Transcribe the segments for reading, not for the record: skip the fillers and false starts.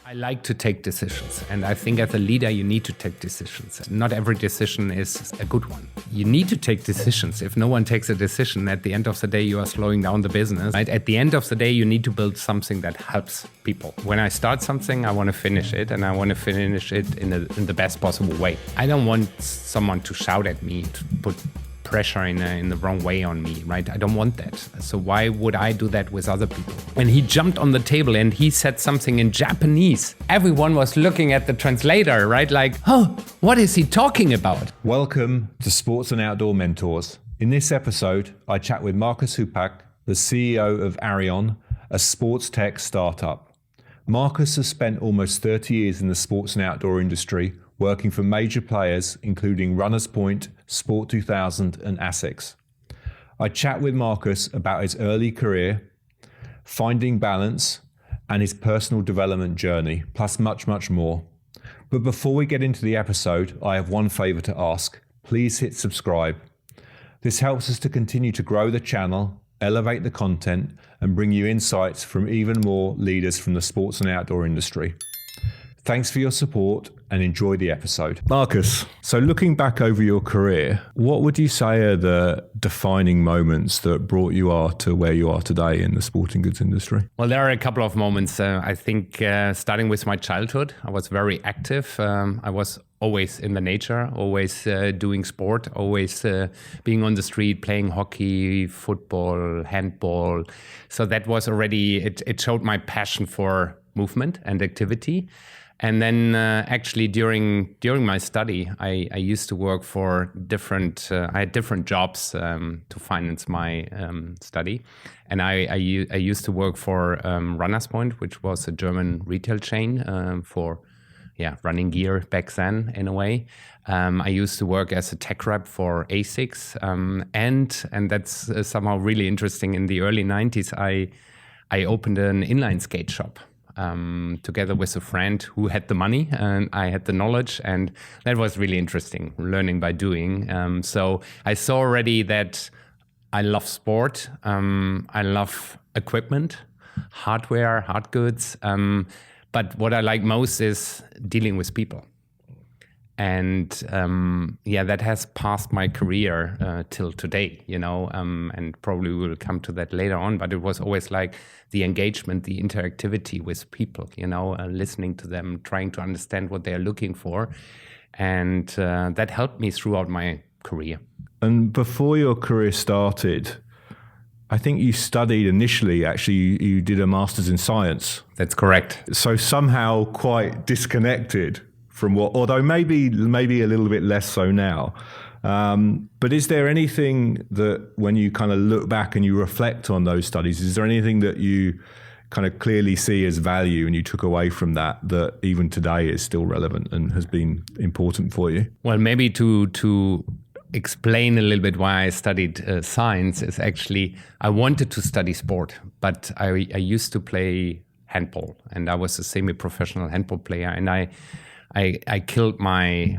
I like to take decisions, and I think as a leader you need to take decisions. Not every decision is a good one. You need to take decisions. If no one takes a decision, at the end of the day you are slowing down the business. Right? At the end of the day you need to build something that helps people. When I start something, I want to finish it, and I want to finish it in the best possible way. I don't want someone to shout at me, to put pressure in the wrong way on me, right? I don't want that. So why would I do that with other people? When he jumped on the table and he said something in Japanese, everyone was looking at the translator, right? Like, oh, what is he talking about? Welcome to Sports and Outdoor Mentors. In this episode, I chat with Markus Hupach, the CEO of ARION, a sports tech startup. Markus has spent almost 30 years in the sports and outdoor industry, working for major players including Runners Point, Sport 2000 and ASICS. I chat with Markus about his early career, finding balance, and his personal development journey, plus much, much more. But before we get into the episode, I have one favor to ask. Please hit subscribe. This helps us to continue to grow the channel, elevate the content, and bring you insights from even more leaders from the sports and outdoor industry. Thanks for your support and enjoy the episode. Markus, so looking back over your career, what would you say are the defining moments that brought you to where you are today in the sporting goods industry? Well, there are a couple of moments. I think starting with my childhood, I was very active. I was always in the nature, always doing sport, always being on the street, playing hockey, football, handball. So that was already, it showed my passion for movement and activity. And then actually during my study, I used to work for I had different jobs to finance my study. And I used to work for Runners Point, which was a German retail chain for running gear back then in a way. I used to work as a tech rep for ASICS. And that's somehow really interesting. In the early 90s, I opened an inline skate shop. Together with a friend who had the money and I had the knowledge, and that was really interesting, learning by doing. So I saw already that I love sport, I love equipment, hardware, hard goods, but what I like most is dealing with people. And that has passed my career till today, and probably we will come to that later on. But it was always like the engagement, the interactivity with people, listening to them, trying to understand what they are looking for. And that helped me throughout my career. And before your career started, I think you studied initially, actually, you did a master's in science. That's correct. So somehow quite disconnected from what, although maybe a little bit less so now. But is there anything that when you kind of look back and you reflect on those studies, is there anything that you kind of clearly see as value and you took away from that even today is still relevant and has been important for you? Well, maybe to explain a little bit why I studied science is actually, I wanted to study sport, but I used to play handball, and I was a semi-professional handball player, and I killed my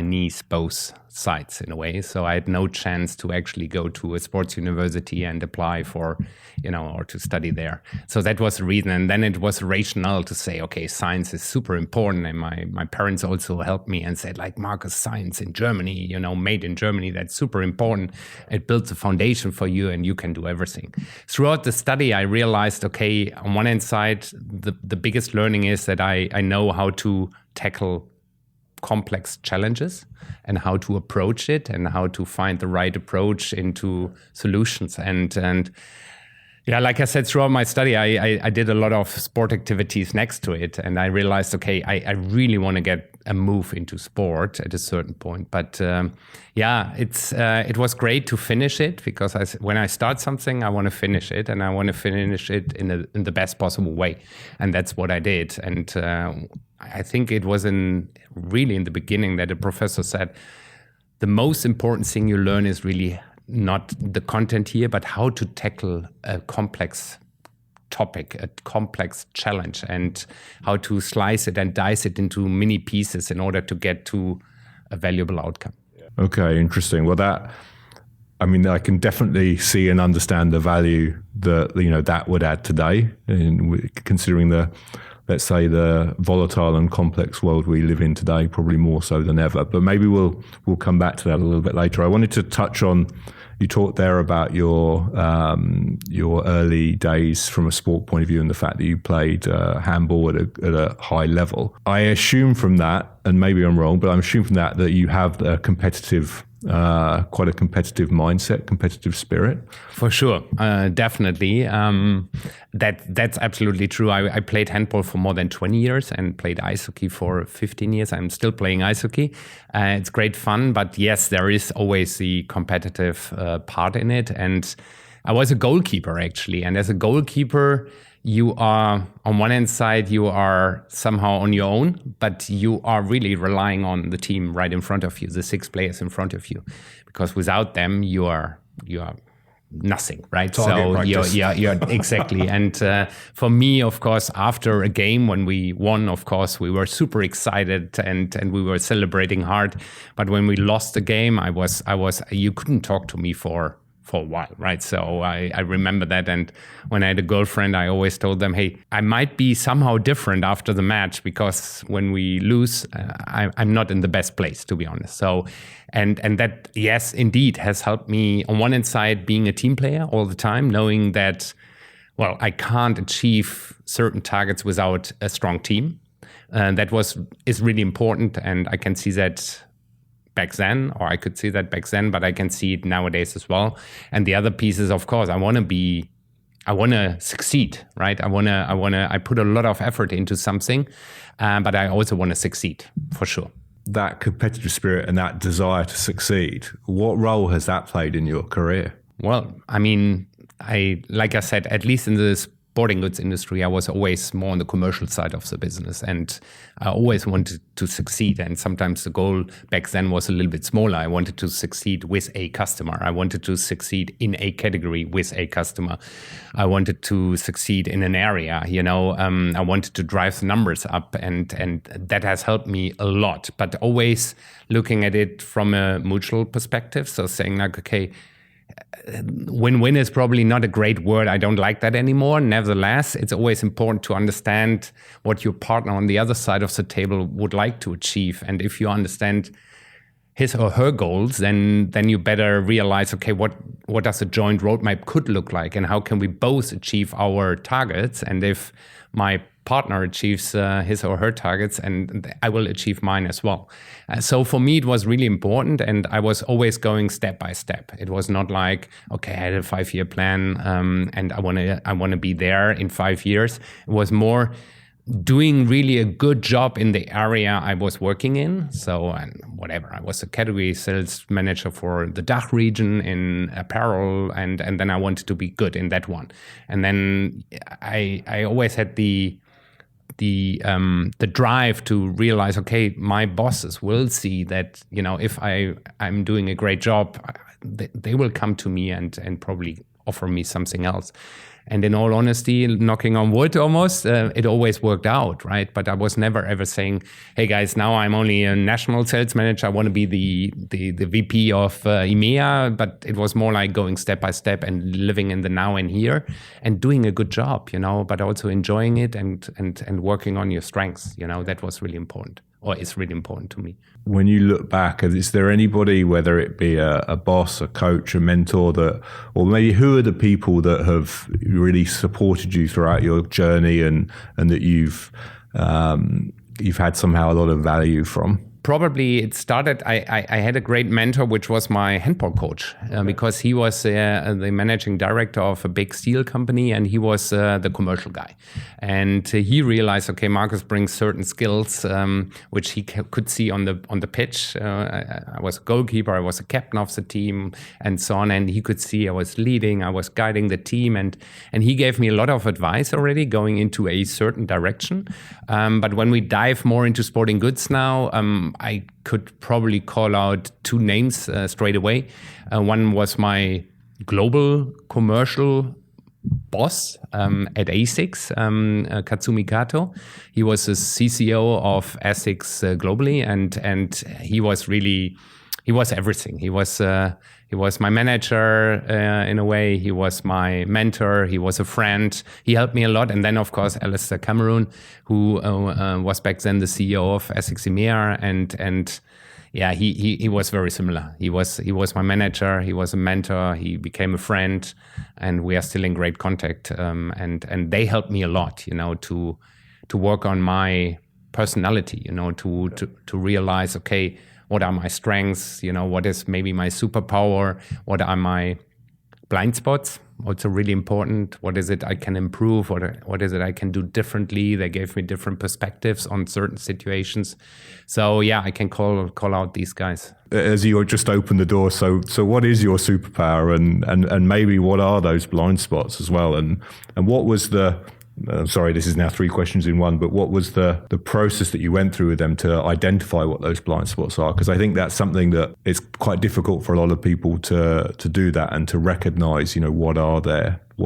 knees, both sides in a way. So I had no chance to actually go to a sports university and apply for, or to study there. So that was the reason. And then it was rational to say, okay, science is super important. And my parents also helped me and said, like, Markus, science in Germany, made in Germany, that's super important. It builds a foundation for you and you can do everything. Throughout the study, I realized, okay, on one hand side, the biggest learning is that I know how to tackle complex challenges and how to approach it and how to find the right approach into solutions. And like I said, throughout my study, I did a lot of sport activities next to it. And I realized, okay, I really want to get a move into sport at a certain point. But it was great to finish it because when I start something, I want to finish it, and I want to finish it in the best possible way. And that's what I did. And I think it was really in the beginning that a professor said, the most important thing you learn is really not the content here, but how to tackle a complex topic, a complex challenge, and how to slice it and dice it into mini pieces in order to get to a valuable outcome. Okay, interesting. Well, I can definitely see and understand the value that that would add today, in considering the let's say, the volatile and complex world we live in today, probably more so than ever. But maybe we'll come back to that a little bit later. I wanted to touch on, you talked there about your early days from a sport point of view and the fact that you played handball at a high level. I assume from that, and maybe I'm wrong, but I'm assuming from that you have a competitive, quite a competitive mindset, competitive spirit. For sure, definitely. That's absolutely true. I played handball for more than 20 years and played ice hockey for 15 years. I'm still playing ice hockey. It's great fun, but yes, there is always the competitive part in it. And I was a goalkeeper actually. And as a goalkeeper, you are, on one hand side, you are somehow on your own, but you are really relying on the team right in front of you, the 6 players in front of you, because without them, you are nothing, right? You're exactly. And for me, of course, after a game when we won, of course, we were super excited and we were celebrating hard. But when we lost the game, I was you couldn't talk to me for a while, right? So I remember that. And when I had a girlfriend, I always told them, hey, I might be somehow different after the match because when we lose, I'm not in the best place, to be honest. So, and that, yes, indeed has helped me on one hand side being a team player all the time, knowing that, well, I can't achieve certain targets without a strong team. Is really important. And I can see that back then, or I could see that back then, but I can see it nowadays as well. And the other piece is, of course, I want to succeed, right? I put a lot of effort into something, but I also want to succeed for sure. That competitive spirit and that desire to succeed, what role has that played in your career? Well, I mean, like I said, at least in the sporting goods industry, I was always more on the commercial side of the business, and I always wanted to succeed. And sometimes the goal back then was a little bit smaller. I wanted to succeed with a customer. I wanted to succeed in a category with a customer. I wanted to succeed in an area. I wanted to drive the numbers up, and that has helped me a lot. But always looking at it from a mutual perspective. So saying like, okay, win-win is probably not a great word. I don't like that anymore. Nevertheless, it's always important to understand what your partner on the other side of the table would like to achieve. And if you understand his or her goals, then you better realize, okay, what does a joint roadmap could look like, and how can we both achieve our targets? And if my partner achieves his or her targets, and I will achieve mine as well. So for me, it was really important, and I was always going step by step. It was not like, okay, I had a 5-year plan, and I want to be there in 5 years. It was more doing really a good job in the area I was working in. So whatever, I was a category sales manager for the DACH region in apparel, and then I wanted to be good in that one. And then I always had the drive to realize, okay, my bosses will see that, if I'm doing a great job, they will come to me and probably offer me something else. And in all honesty, knocking on wood almost, it always worked out, right? But I was never ever saying, hey guys, now I'm only a national sales manager. I want to be the VP of EMEA. But it was more like going step by step and living in the now and here and doing a good job, but also enjoying it and working on your strengths. That was really important, or is really important to me. When you look back, is there anybody, whether it be a boss, a coach, a mentor, or maybe who are the people that have really supported you throughout your journey and that you've had somehow a lot of value from? Probably it started, I had a great mentor, which was my handball coach, because he was the managing director of a big steel company, and he was the commercial guy. And he realized, okay, Markus brings certain skills, which he could see on the pitch. I was a goalkeeper, I was a captain of the team, and so on. And he could see I was leading, I was guiding the team, and he gave me a lot of advice already going into a certain direction. But when we dive more into sporting goods now, I could probably call out 2 names straight away. One was my global commercial boss at ASICS, Katsumi Kato. He was the CCO of ASICS globally, and he was really he was everything. He was my manager in a way. He was my mentor. He was a friend. He helped me a lot. And then, of course, Alistair Cameron, who was back then the CEO of ASICS EMEA, and yeah, he was very similar. He was my manager. He was a mentor. He became a friend, and we are still in great contact. And they helped me a lot, to work on my personality, to realize, okay, what are my strengths? What is maybe my superpower? What are my blind spots? Also really important. What is it I can improve? What is it I can do differently? They gave me different perspectives on certain situations. So yeah, I can call out these guys. As you just opened the door, so what is your superpower, and maybe what are those blind spots as well? And what was the sorry, this is now 3 questions in one, but what was the process that you went through with them to identify what those blind spots are? Because I think that's something that it's quite difficult for a lot of people to do that and to recognize, what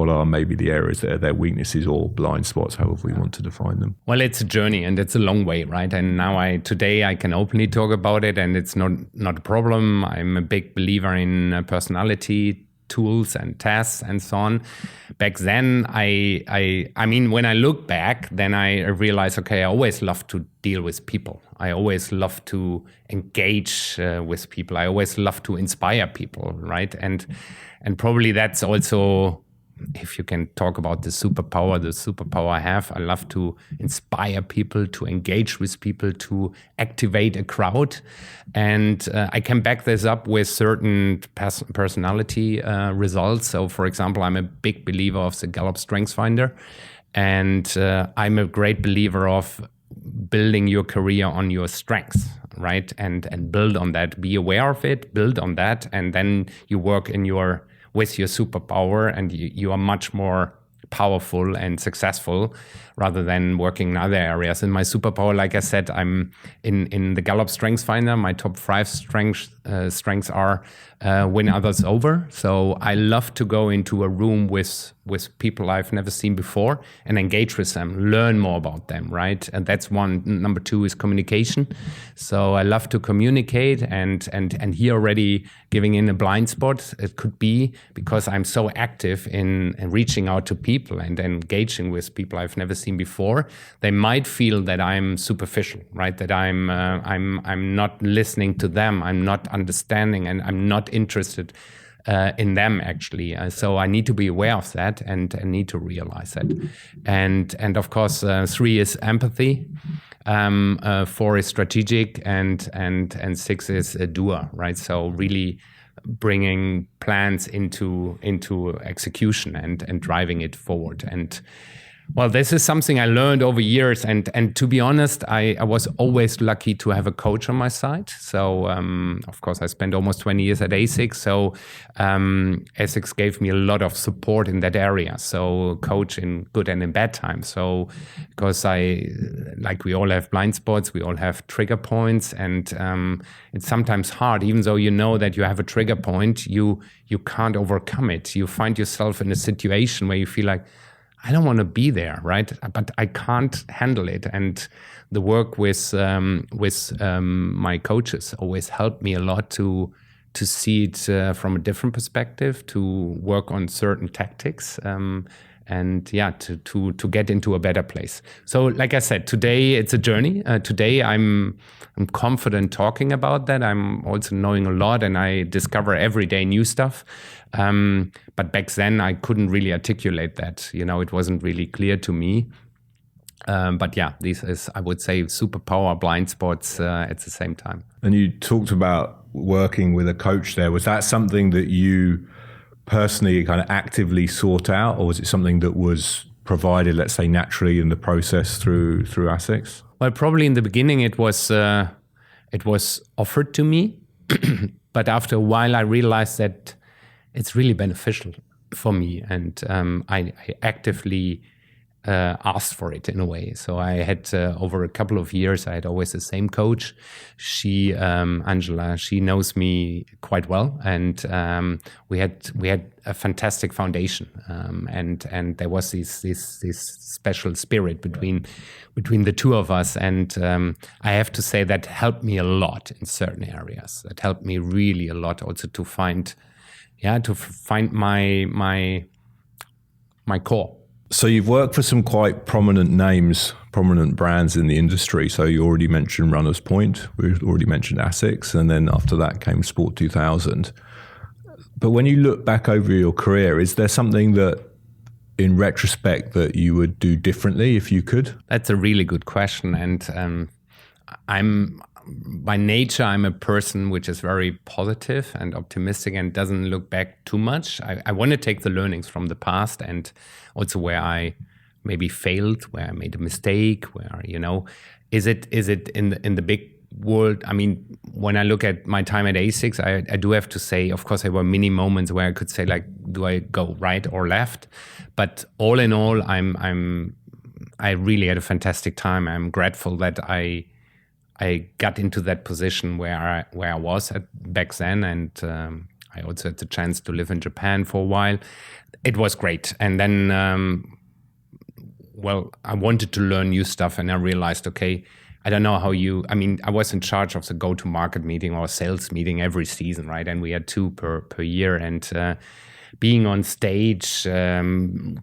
are maybe the areas that are their weaknesses or blind spots, however we want to define them. Well, it's a journey and it's a long way, right? And now today I can openly talk about it, and it's not a problem. I'm a big believer in personality tools and tests and so on. Back then, I mean, when I look back, then I realize, okay, I always love to deal with people. I always love to engage with people. I always love to inspire people, right? And probably that's also, if you can talk about the superpower I have, I love to inspire people, to engage with people, to activate a crowd. And I can back this up with certain personality results. So for example, I'm a big believer of the Gallup Strengths Finder. And I'm a great believer of building your career on your strengths, right? And build on that, be aware of it, build on that. And then you work with your superpower, and you are much more powerful and successful rather than working in other areas. And my superpower, like I said, I'm in the Gallup Strengths Finder. My top 5 strengths are win others over. So I love to go into a room with people I've never seen before and engage with them, learn more about them, right? And that's one. Number 2 is communication. So I love to communicate, and here already giving in a blind spot. It could be because I'm so active in reaching out to people and engaging with people I've never seen before. They might feel that I'm superficial, right? That I'm not listening to them. I'm not understanding, and I'm not interested in them actually. So I need to be aware of that and need to realize that. And of course, 3 is empathy. 4 is strategic, and 6 is a doer, right? So really bringing plans into execution and driving it forward. And well, this is something I learned over years, and to be honest, I was always lucky to have a coach on my side. So of course, I spent almost 20 years at ASICS. So ASICS gave me a lot of support in that area. So coach in good and in bad times. So because we all have blind spots, we all have trigger points, and it's sometimes hard, even though you know that you have a trigger point, you can't overcome it. You find yourself in a situation where you feel like, I don't want to be there, right? But I can't handle it. And the work with my coaches always helped me a lot to see it from a different perspective, to work on certain tactics, and yeah, to get into a better place. So, like I said, today it's a journey. Today I'm confident talking about that. I'm also knowing a lot, and I discover every day new stuff. But back then I couldn't really articulate that. It wasn't really clear to me. But yeah, this is, I would say, superpower, blind spots at the same time. And you talked about working with a coach there. Was that something that you personally kind of actively sought out, or was it something that was provided, let's say, naturally in the process through ASICS? Well, probably in the beginning it was offered to me, but after a while I realized that it's really beneficial for me, and I actively asked for it in a way. So I had over a couple of years, I had always the same coach. She, Angela, she knows me quite well, and we had a fantastic foundation, and there was this special spirit between the two of us, and I have to say that helped me a lot in certain areas. That helped me really a lot, also to find my core. So you've worked for some quite prominent names, prominent brands in the industry. So you already mentioned Runners Point, we already mentioned ASICS, and then after that came Sport 2000. But when you look back over your career, is there something that, in retrospect, that you would do differently if you could? That's a really good question. And by nature, I'm a person which is very positive and optimistic and doesn't look back too much. I want to take the learnings from the past, and also where I maybe failed, where I made a mistake, where, is it in the big world? I mean, when I look at my time at ASICS, I do have to say, of course, there were many moments where I could say, like, do I go right or left? But all in all, I really had a fantastic time. I'm grateful that I got into that position where I was at back then, and I also had the chance to live in Japan for a while. It was great. And then, I wanted to learn new stuff, and I realized, okay, I don't know how I was in charge of the go-to-market meeting or sales meeting every season, right? And we had 2 per year, and being on stage,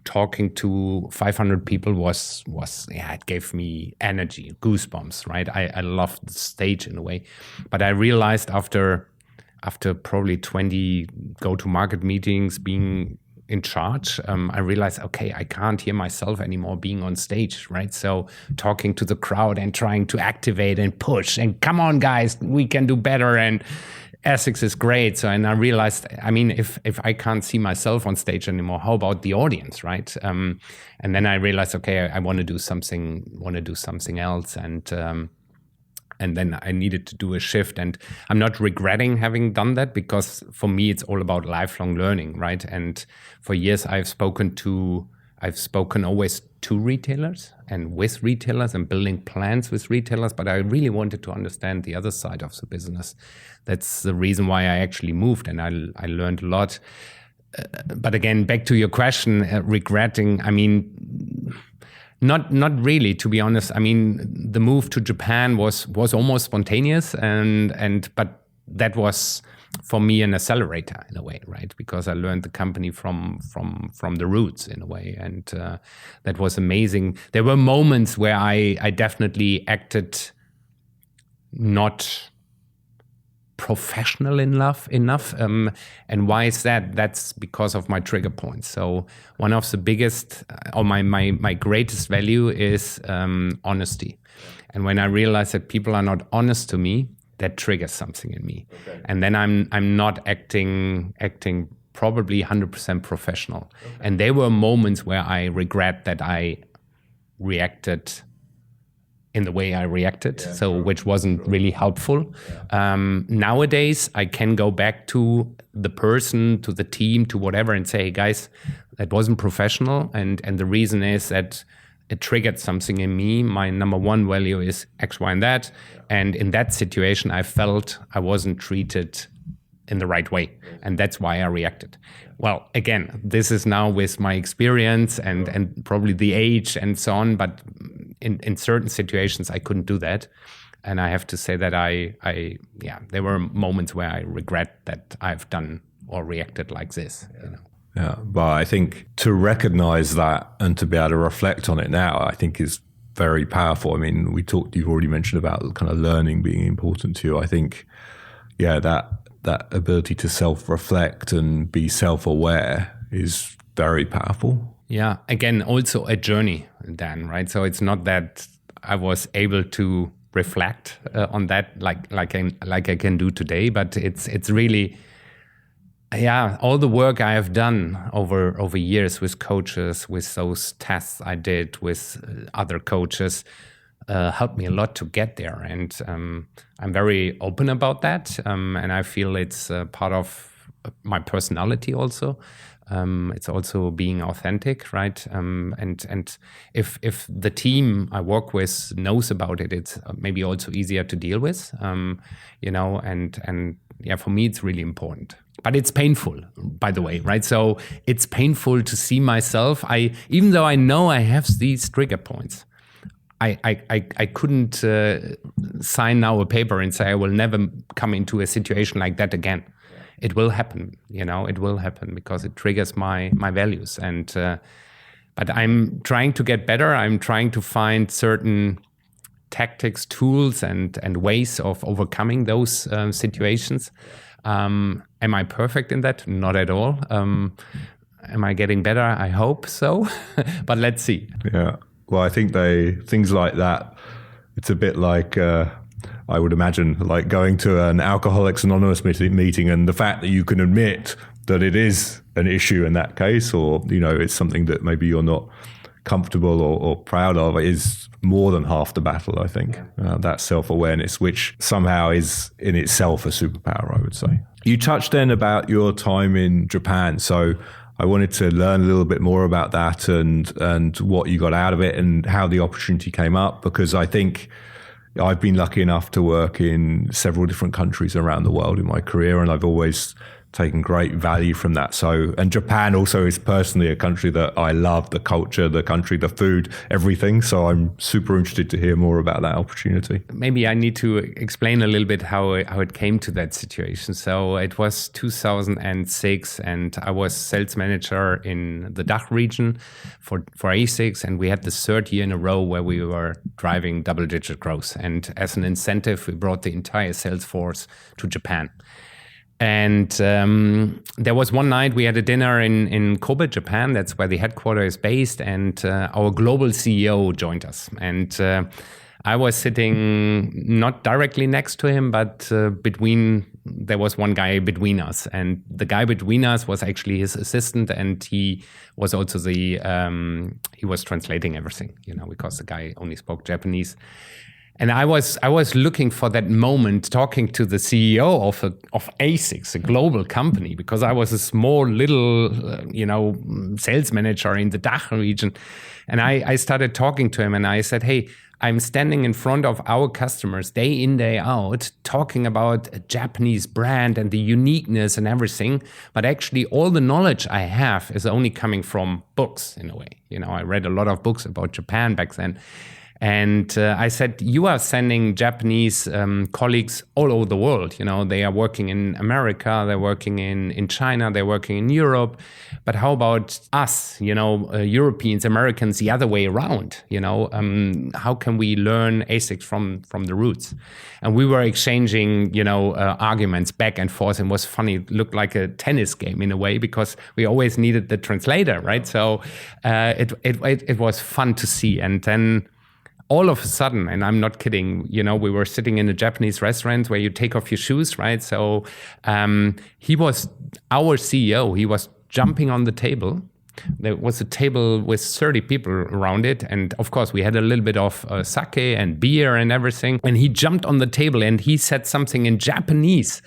talking to 500 people was it gave me energy, goosebumps, right? I loved the stage in a way. But I realized after probably 20 go-to-market meetings being in charge, I realized, okay, I can't hear myself anymore being on stage, right? So talking to the crowd and trying to activate and push and come on, guys, we can do better, and ASICS is great. So, and I realized, if I can't see myself on stage anymore, how about the audience, right? And then I realized, okay, I want to do something else, and then I needed to do a shift. And I'm not regretting having done that, because for me, it's all about lifelong learning, right? And for years, I've spoken always to retailers and with retailers and building plans with retailers, but I really wanted to understand the other side of the business. That's the reason why I actually moved, and I learned a lot. But again, back to your question, regretting, not really, to be honest. The move to Japan was almost spontaneous, but that was for me an accelerator in a way, right? Because I learned the company from the roots in a way, and that was amazing. There were moments where I definitely acted not professional enough. And why is that? That's because of my trigger points. So one of the biggest, or my greatest value is honesty. And when I realize that people are not honest to me, that triggers something in me. Okay. And then I'm not acting probably 100% professional. Okay. And there were moments where I regret that I reacted in the way I reacted, which wasn't really helpful. Yeah. Nowadays, I can go back to the person, to the team, to whatever, and say, hey, guys, that wasn't professional. And the reason is that it triggered something in me. My number one value is X, Y, and that. Yeah. And in that situation, I felt I wasn't treated in the right way. And that's why I reacted. Well, again, this is now with my experience and probably the age and so on. But in certain situations, I couldn't do that. And I have to say that there were moments where I regret that I've done or reacted like this. Yeah. Yeah, but I think to recognize that and to be able to reflect on it now, I think is very powerful. You've already mentioned about kind of learning being important to you. I think, that ability to self-reflect and be self-aware is very powerful. Yeah, again, also a journey, Dan, right? So it's not that I was able to reflect on that like I can do today, but it's really, all the work I have done over years with coaches, with those tests I did with other coaches, helped me a lot to get there. And I'm very open about that. And I feel it's part of my personality also. It's also being authentic, right? And if the team I work with knows about it, it's maybe also easier to deal with, and yeah, for me, it's really important. But it's painful, by the way, right? So it's painful to see myself. Even though I know I have these trigger points, I couldn't sign now a paper and say I will never come into a situation like that again. It will happen, it will happen because it triggers my values. And but I'm trying to get better. I'm trying to find certain tactics, tools, and ways of overcoming those situations. Am I perfect in that? Not at all. Am I getting better? I hope so. But let's see. Yeah. Well, I think things like that, it's a bit like, I would imagine, like going to an Alcoholics Anonymous meeting, and the fact that you can admit that it is an issue in that case, or, it's something that maybe you're not comfortable or proud of, is more than half the battle, I think. That self-awareness, which somehow is in itself a superpower, I would say. You touched then about your time in Japan. So I wanted to learn a little bit more about that and what you got out of it and how the opportunity came up, because I think I've been lucky enough to work in several different countries around the world in my career, and I've always taken great value from that. So, and Japan also is personally a country that I love, the culture, the country, the food, everything. So I'm super interested to hear more about that opportunity. Maybe I need to explain a little bit how it came to that situation. So it was 2006 and I was sales manager in the DACH region for ASICS. And we had the third year in a row where we were driving double-digit growth. And as an incentive, we brought the entire sales force to Japan. And there was one night we had a dinner in Kobe, Japan. That's where the headquarters is based. And our global CEO joined us. And I was sitting not directly next to him, but there was one guy between us. And the guy between us was actually his assistant. And he was also he was translating everything, because the guy only spoke Japanese. And I was looking for that moment talking to the CEO of ASICS, a global company, because I was a small little, sales manager in the DACH region. And I started talking to him and I said, hey, I'm standing in front of our customers day in, day out, talking about a Japanese brand and the uniqueness and everything. But actually all the knowledge I have is only coming from books in a way. I read a lot of books about Japan back then. And I said, you are sending Japanese colleagues all over the world. They are working in America, they're working in China, they're working in Europe. But how about us, Europeans, Americans, the other way around? How can we learn ASICS from the roots? And we were exchanging, arguments back and forth. And it was funny. It looked like a tennis game in a way because we always needed the translator, right? So it was fun to see. And then all of a sudden, and I'm not kidding, we were sitting in a Japanese restaurant where you take off your shoes, right? So he was our CEO. He was jumping on the table. There was a table with 30 people around it. And of course, we had a little bit of sake and beer and everything. And he jumped on the table and he said something in Japanese.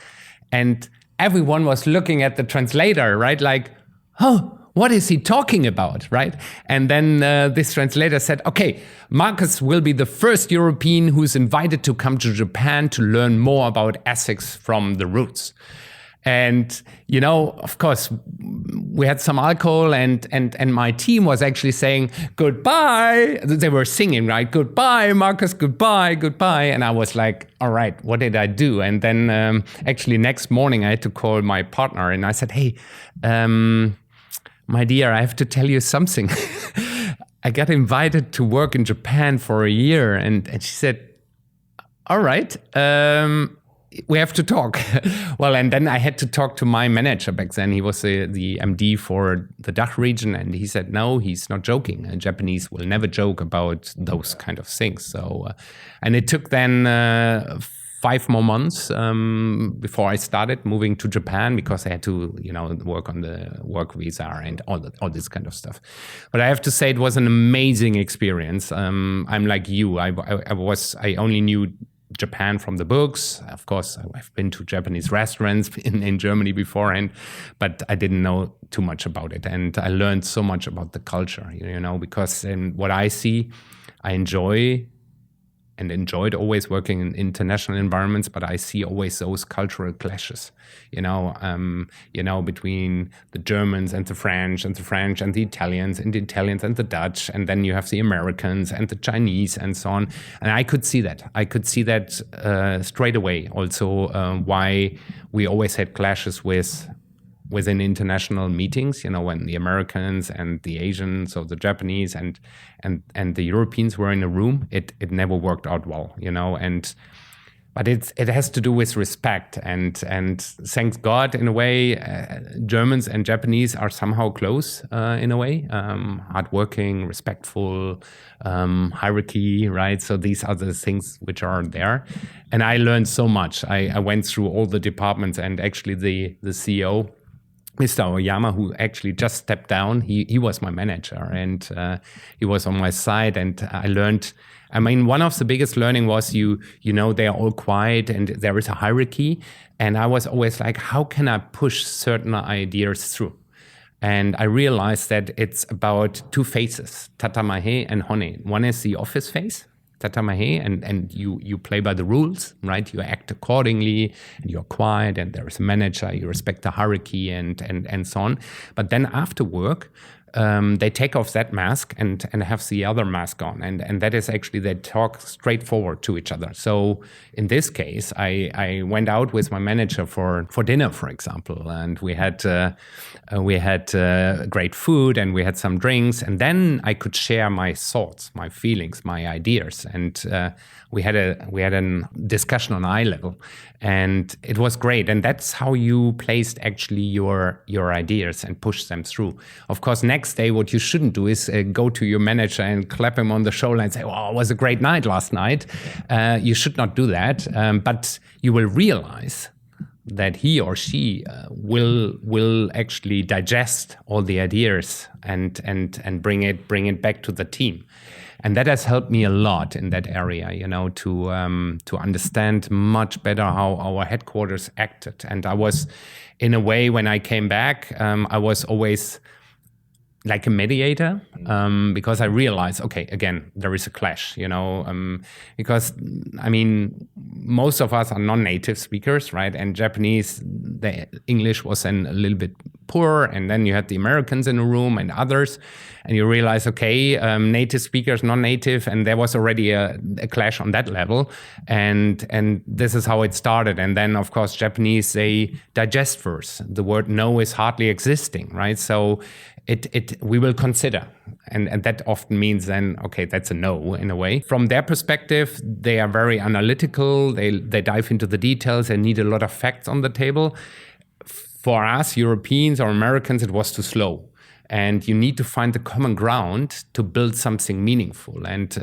And everyone was looking at the translator, right? Like, oh, what is he talking about, right? And then this translator said, okay, Markus will be the first European who's invited to come to Japan to learn more about ASICS from the roots. And, of course, we had some alcohol and my team was actually saying, goodbye. They were singing, right? Goodbye, Markus, goodbye, goodbye. And I was like, all right, what did I do? And then actually next morning I had to call my partner and I said, hey, my dear, I have to tell you something. I got invited to work in Japan for a year. And she said, all right, we have to talk. Well, and then I had to talk to my manager back then. He was the MD for the DACH region. And he said, no, he's not joking. Japanese will never joke about those kind of things. So, and it took then 5 more months before I started moving to Japan because I had to, work on the work visa and all this kind of stuff. But I have to say it was an amazing experience. I'm like you. I only knew Japan from the books. Of course, I've been to Japanese restaurants in Germany beforehand, but I didn't know too much about it. And I learned so much about the culture, because in what I see, I enjoyed always working in international environments, but I see always those cultural clashes, between the Germans and the French and the Italians and the Dutch. And then you have the Americans and the Chinese and so on. And I could see that. Straight away also why we always had clashes within international meetings, when the Americans and the Asians or the Japanese and the Europeans were in a room, it never worked out well, but it has to do with respect and thanks God in a way, Germans and Japanese are somehow close in a way, hardworking, respectful, hierarchy, right? So these are the things which are there. And I learned so much. I went through all the departments, and actually the CEO, Mr. Oyama, who actually just stepped down, he was my manager, and he was on my side, and I learned. I mean, one of the biggest learning was they are all quiet and there is a hierarchy, and I was always like, how can I push certain ideas through? And I realized that it's about two faces, tatamahe and hone. One is the office face, tatamahe, and you play by the rules, right? You act accordingly, and you're quiet, and there is a manager, you respect the hierarchy, and so on. But then after work, they take off that mask and have the other mask on, and that is actually they talk straightforward to each other. So in this case, I went out with my manager for dinner, for example, and we had great food and we had some drinks, and then I could share my thoughts, my feelings, my ideas, and we had a discussion on eye level, and it was great. And that's how you placed actually your ideas and push them through. Of course, next day, what you shouldn't do is go to your manager and clap him on the shoulder and say, "Oh, it was a great night last night." You should not do that, but you will realize that he or she will actually digest all the ideas and bring it back to the team. And that has helped me a lot in that area, to understand much better how our headquarters acted. And I was, in a way, when I came back, I was always like a mediator, because I realized, okay, again, there is a clash, because, I mean, most of us are non-native speakers, right? And Japanese, the English was then a little bit poor, and then you had the Americans in the room and others, and you realize, okay, native speakers, non-native, and there was already a clash on that level, and this is how it started. And then, of course, Japanese, they digest first. The word no is hardly existing, right? So we will consider, and that often means then, okay, that's a no in a way. From their perspective, they are very analytical. They dive into the details. They need a lot of facts on the table. For us, Europeans or Americans, it was too slow. And you need to find the common ground to build something meaningful. And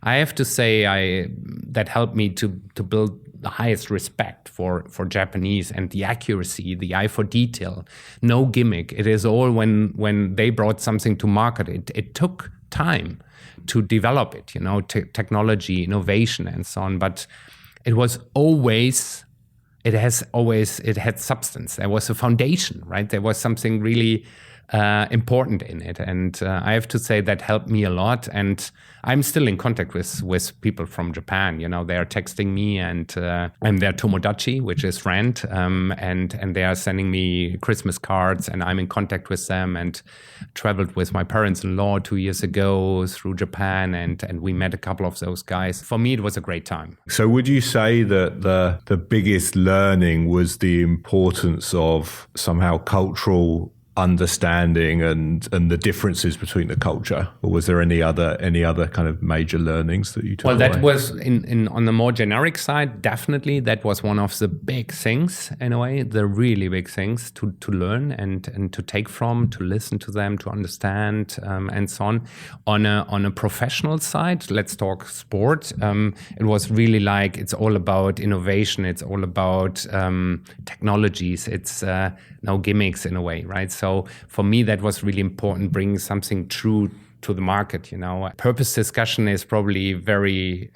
I have to say that helped me to build the highest respect for Japanese and the accuracy, the eye for detail, no gimmick. It is all when they brought something to market, it took time to develop it, technology, innovation, and so on. But it was always, it had substance. There was a foundation, right? There was something really important in it. And I have to say that helped me a lot. And I'm still in contact with people from Japan. They are texting me, and I'm their Tomodachi, which is friend, and they are sending me Christmas cards, and I'm in contact with them, and traveled with my parents-in-law 2 years ago through Japan, and we met a couple of those guys. For me, it was a great time. So would you say that the biggest learning was the importance of somehow cultural understanding and the differences between the culture, or was there any other kind of major learnings that you took away? That was on the more generic side, definitely that was one of the big things, in a way, the really big things to learn and to take from, to listen to them, to understand, and so on. On a professional side, let's talk sport. It was really like, it's all about innovation, it's all about technologies, it's no gimmicks in a way, right? So for me, that was really important, bringing something true to the market. Purpose discussion is probably very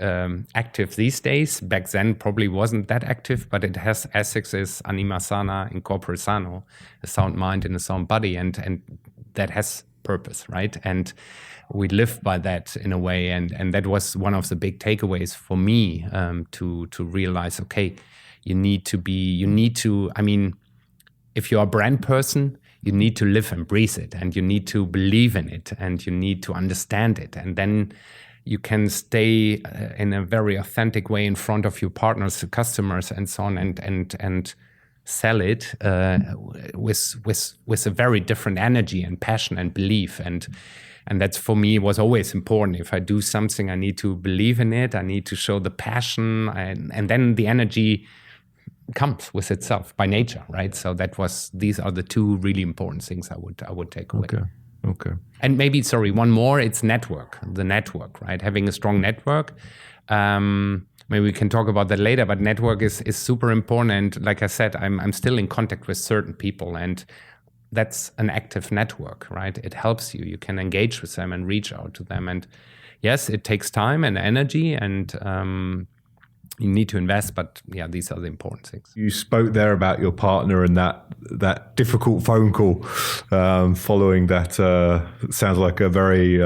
active these days. Back then probably wasn't that active, but it has ASICS, anima sana in corpore sano, a sound mind in a sound body, and that has purpose, right? And we live by that in a way, and that was one of the big takeaways for me, to realize, okay, you need to, I mean, if you're a brand person, you need to live and breathe it, and you need to believe in it, and you need to understand it. And then you can stay in a very authentic way in front of your partners, customers, and so on, and sell it with a very different energy and passion and belief. And that's, for me, was always important. If I do something, I need to believe in it. I need to show the passion, and then the energy comes with itself by nature, right? So these are the two really important things I would take away. Okay. And maybe, one more, it's the network, right? Having a strong network. Maybe we can talk about that later, but network is super important. And like I said, I'm still in contact with certain people, and that's an active network, right? It helps you. You can engage with them and reach out to them. And yes, it takes time and energy, and you need to invest, but yeah, these are the important things. You spoke there about your partner and that difficult phone call following that. Sounds like a very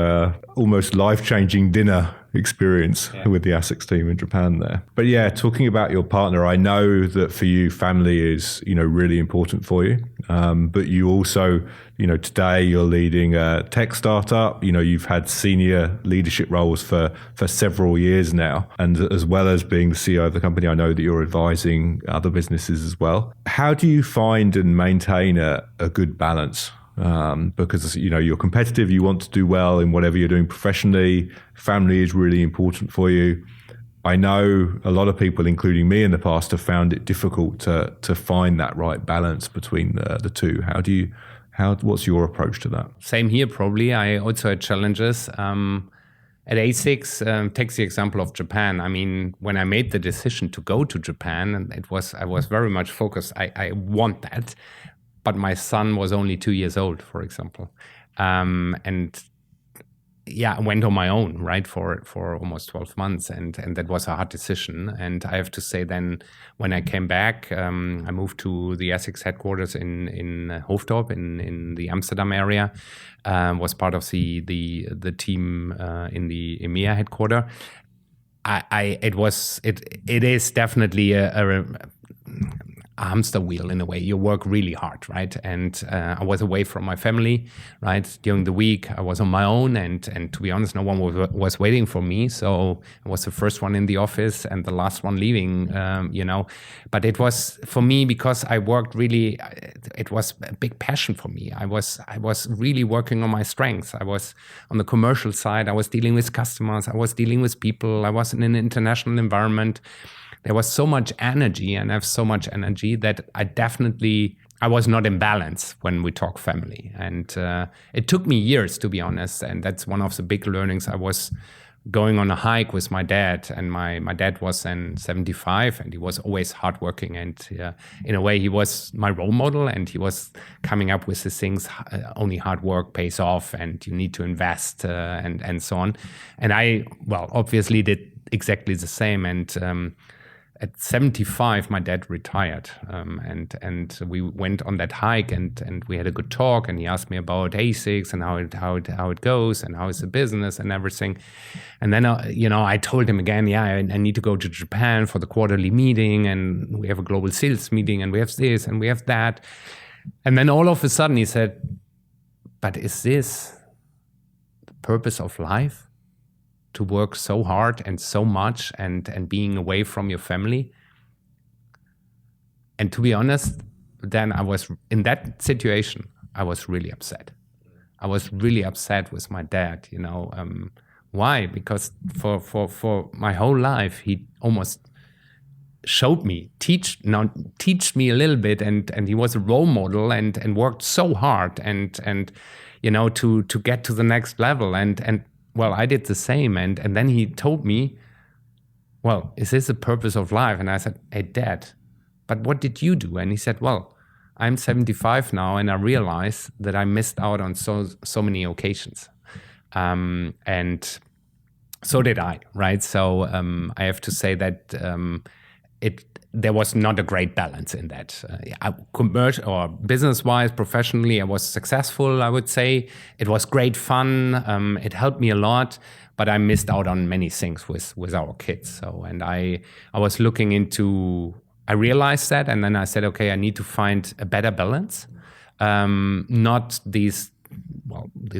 almost life-changing dinner experience with the ASICS team in Japan there. But yeah, talking about your partner, I know that for you, family is, really important for you. But you also, today you're leading a tech startup. You've had senior leadership roles for several years now. And as well as being the CEO of the company, I know that you're advising other businesses as well. How do you find and maintain a good balance? Because you're competitive, you want to do well in whatever you're doing professionally. Family is really important for you. I know a lot of people, including me in the past, have found it difficult to find that right balance between the two. What's your approach to that? Same here, probably. I also had challenges. At ASICS, takes the example of Japan. I mean, when I made the decision to go to Japan, I was very much focused. I want that. But my son was only 2 years old, for example. And yeah, I went on my own, right, for almost 12 months. And that was a hard decision. And I have to say then, when I came back, I moved to the ASICS headquarters in Hoofddorp in the Amsterdam area, was part of the team in the EMEA headquarter. It is definitely a hamster wheel in a way. You work really hard, right? And I was away from my family, right? During the week, I was on my own, and to be honest, no one was waiting for me. So I was the first one in the office and the last one leaving, But it was, for me, because I worked really, it was a big passion for me. I was really working on my strengths. I was on the commercial side. I was dealing with customers. I was dealing with people. I was in an international environment. There was so much energy, and I have so much energy that I was not in balance when we talk family. And it took me years, to be honest. And that's one of the big learnings. I was going on a hike with my dad, and my dad was then 75, and he was always hardworking. And in a way, he was my role model, and he was coming up with the things, only hard work pays off, and you need to invest, and so on. And I, obviously did exactly the same. And at 75, my dad retired, and we went on that hike, and we had a good talk. And he asked me about ASICS and how it goes and how is the business and everything. And then I told him again, I need to go to Japan for the quarterly meeting, and we have a global sales meeting, and we have this and we have that. And then all of a sudden he said, "But is this the purpose of life? To work so hard and so much and being away from your family?" And to be honest, then I was in that situation. I was really upset. I was really upset with my dad. Why? Because for my whole life, he almost showed me, teach me a little bit, and he was a role model and worked so hard and to get to the next level and. Well, I did the same. And then he told me, "Well, is this the purpose of life?" And I said, "Hey, Dad, but what did you do?" And he said, "Well, I'm 75 now, and I realize that I missed out on so many occasions. And so did I, right? So I have to say that there was not a great balance in that. Commercial or business-wise, professionally, I was successful, I would say. It was great fun. It helped me a lot, but I missed out on many things with our kids. So, and I was looking into. I realized that, and then I said, okay, I need to find a better balance. Not these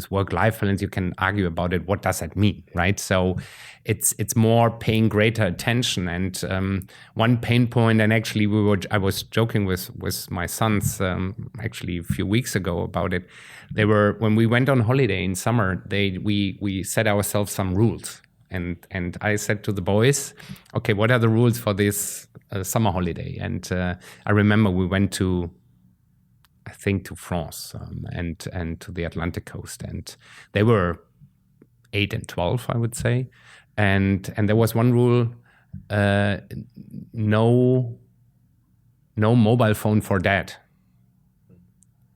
work-life balance. You can argue about it. What does that mean, right? So it's more paying greater attention. And one pain point, and actually I was joking with my sons actually a few weeks ago about it. When we went on holiday in summer, we set ourselves some rules. And I said to the boys, okay, what are the rules for this summer holiday? And I remember we went to France and to the Atlantic coast, and they were 8 and 12, I would say. And there was one rule: no mobile phone for dad.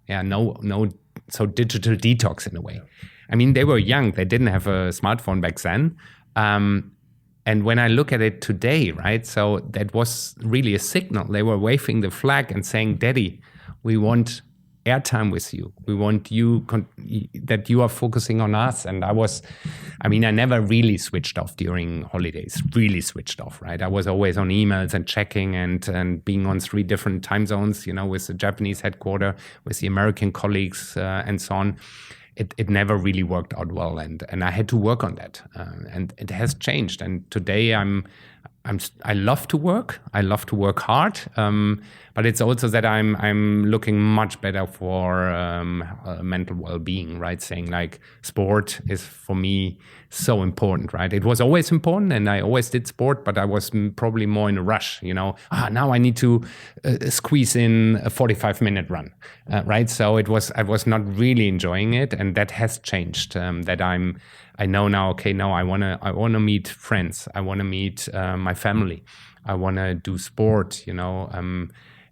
Yeah, no. So digital detox in a way. I mean, they were young; they didn't have a smartphone back then. And when I look at it today, right? So that was really a signal. They were waving the flag and saying, "Daddy, we want airtime with you. We want that you are focusing on us." And I never really switched off during holidays, really switched off, right? I was always on emails and checking and being on 3 different time zones, with the Japanese headquarters, with the American colleagues and so on. It never really worked out well. And I had to work on that. And it has changed. And today I love to work. I love to work hard, but it's also that I'm looking much better for mental well-being, right? Saying like sport is for me so important, right? It was always important, and I always did sport, but I was probably more in a rush. Now I need to squeeze in a 45-minute run, right? So I was not really enjoying it, and that has changed. That I know now. Okay, now I wanna meet friends. I wanna meet my family. I wanna do sport.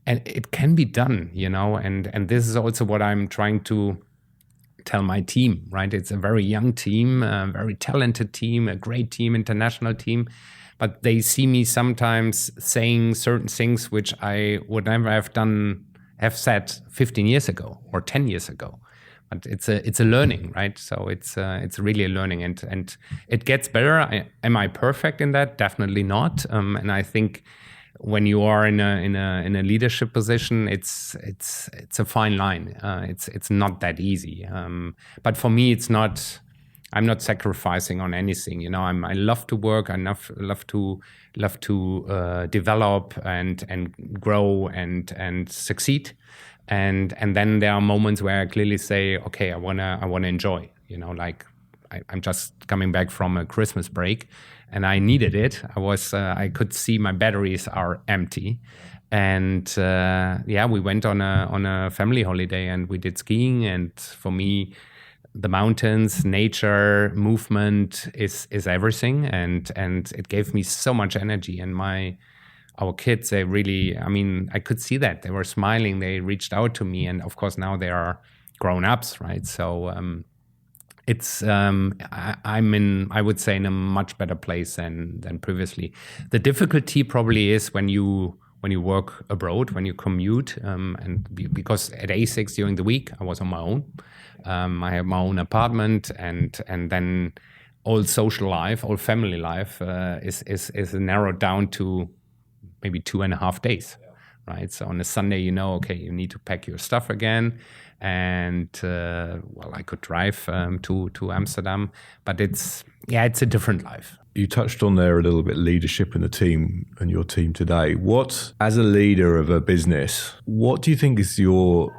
And it can be done. And this is also what I'm trying to tell my team. Right? It's a very young team, a very talented team, a great team, international team. But they see me sometimes saying certain things which I would never have said 15 years ago or 10 years ago. But it's a learning, right? So it's really a learning, and it gets better. Am I perfect in that? Definitely not. And I think when you are in a leadership position, it's a fine line. It's not that easy. But for me, it's not. I'm not sacrificing on anything. I love to work. I love to develop and grow and succeed. And then there are moments where I clearly say, okay, I wanna enjoy. Like I'm just coming back from a Christmas break, and I needed it. I could see my batteries are empty, and we went on a family holiday, and we did skiing. And for me, the mountains, nature, movement is everything, and it gave me so much energy. And our kids, they really, I could see that. They were smiling, they reached out to me, and of course now they are grown-ups, right? So I would say, in a much better place than previously. The difficulty probably is when you work abroad, when you commute, and because at ASICS during the week, I was on my own. I have my own apartment, and then all social life, all family life is narrowed down to maybe 2.5 days, right? So on a Sunday, okay, you need to pack your stuff again. And, I could drive to Amsterdam, but it's a different life. You touched on there a little bit leadership in the team and your team today. As a leader of a business, what do you think is your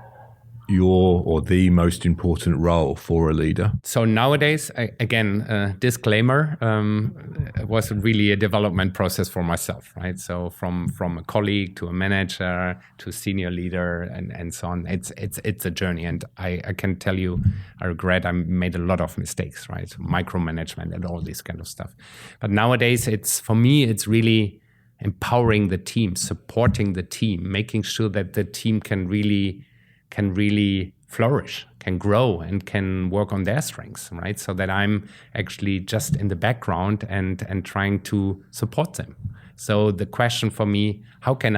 or the most important role for a leader? So nowadays, again, disclaimer, it was really a development process for myself, right? So from a colleague to a manager to a senior leader and so on, it's a journey. And I can tell you, I regret I made a lot of mistakes, right? Micromanagement and all this kind of stuff. But nowadays, for me, it's really empowering the team, supporting the team, making sure that the team can really flourish, can grow, and can work on their strengths, right? So that I'm actually just in the background and trying to support them. So the question for me, how can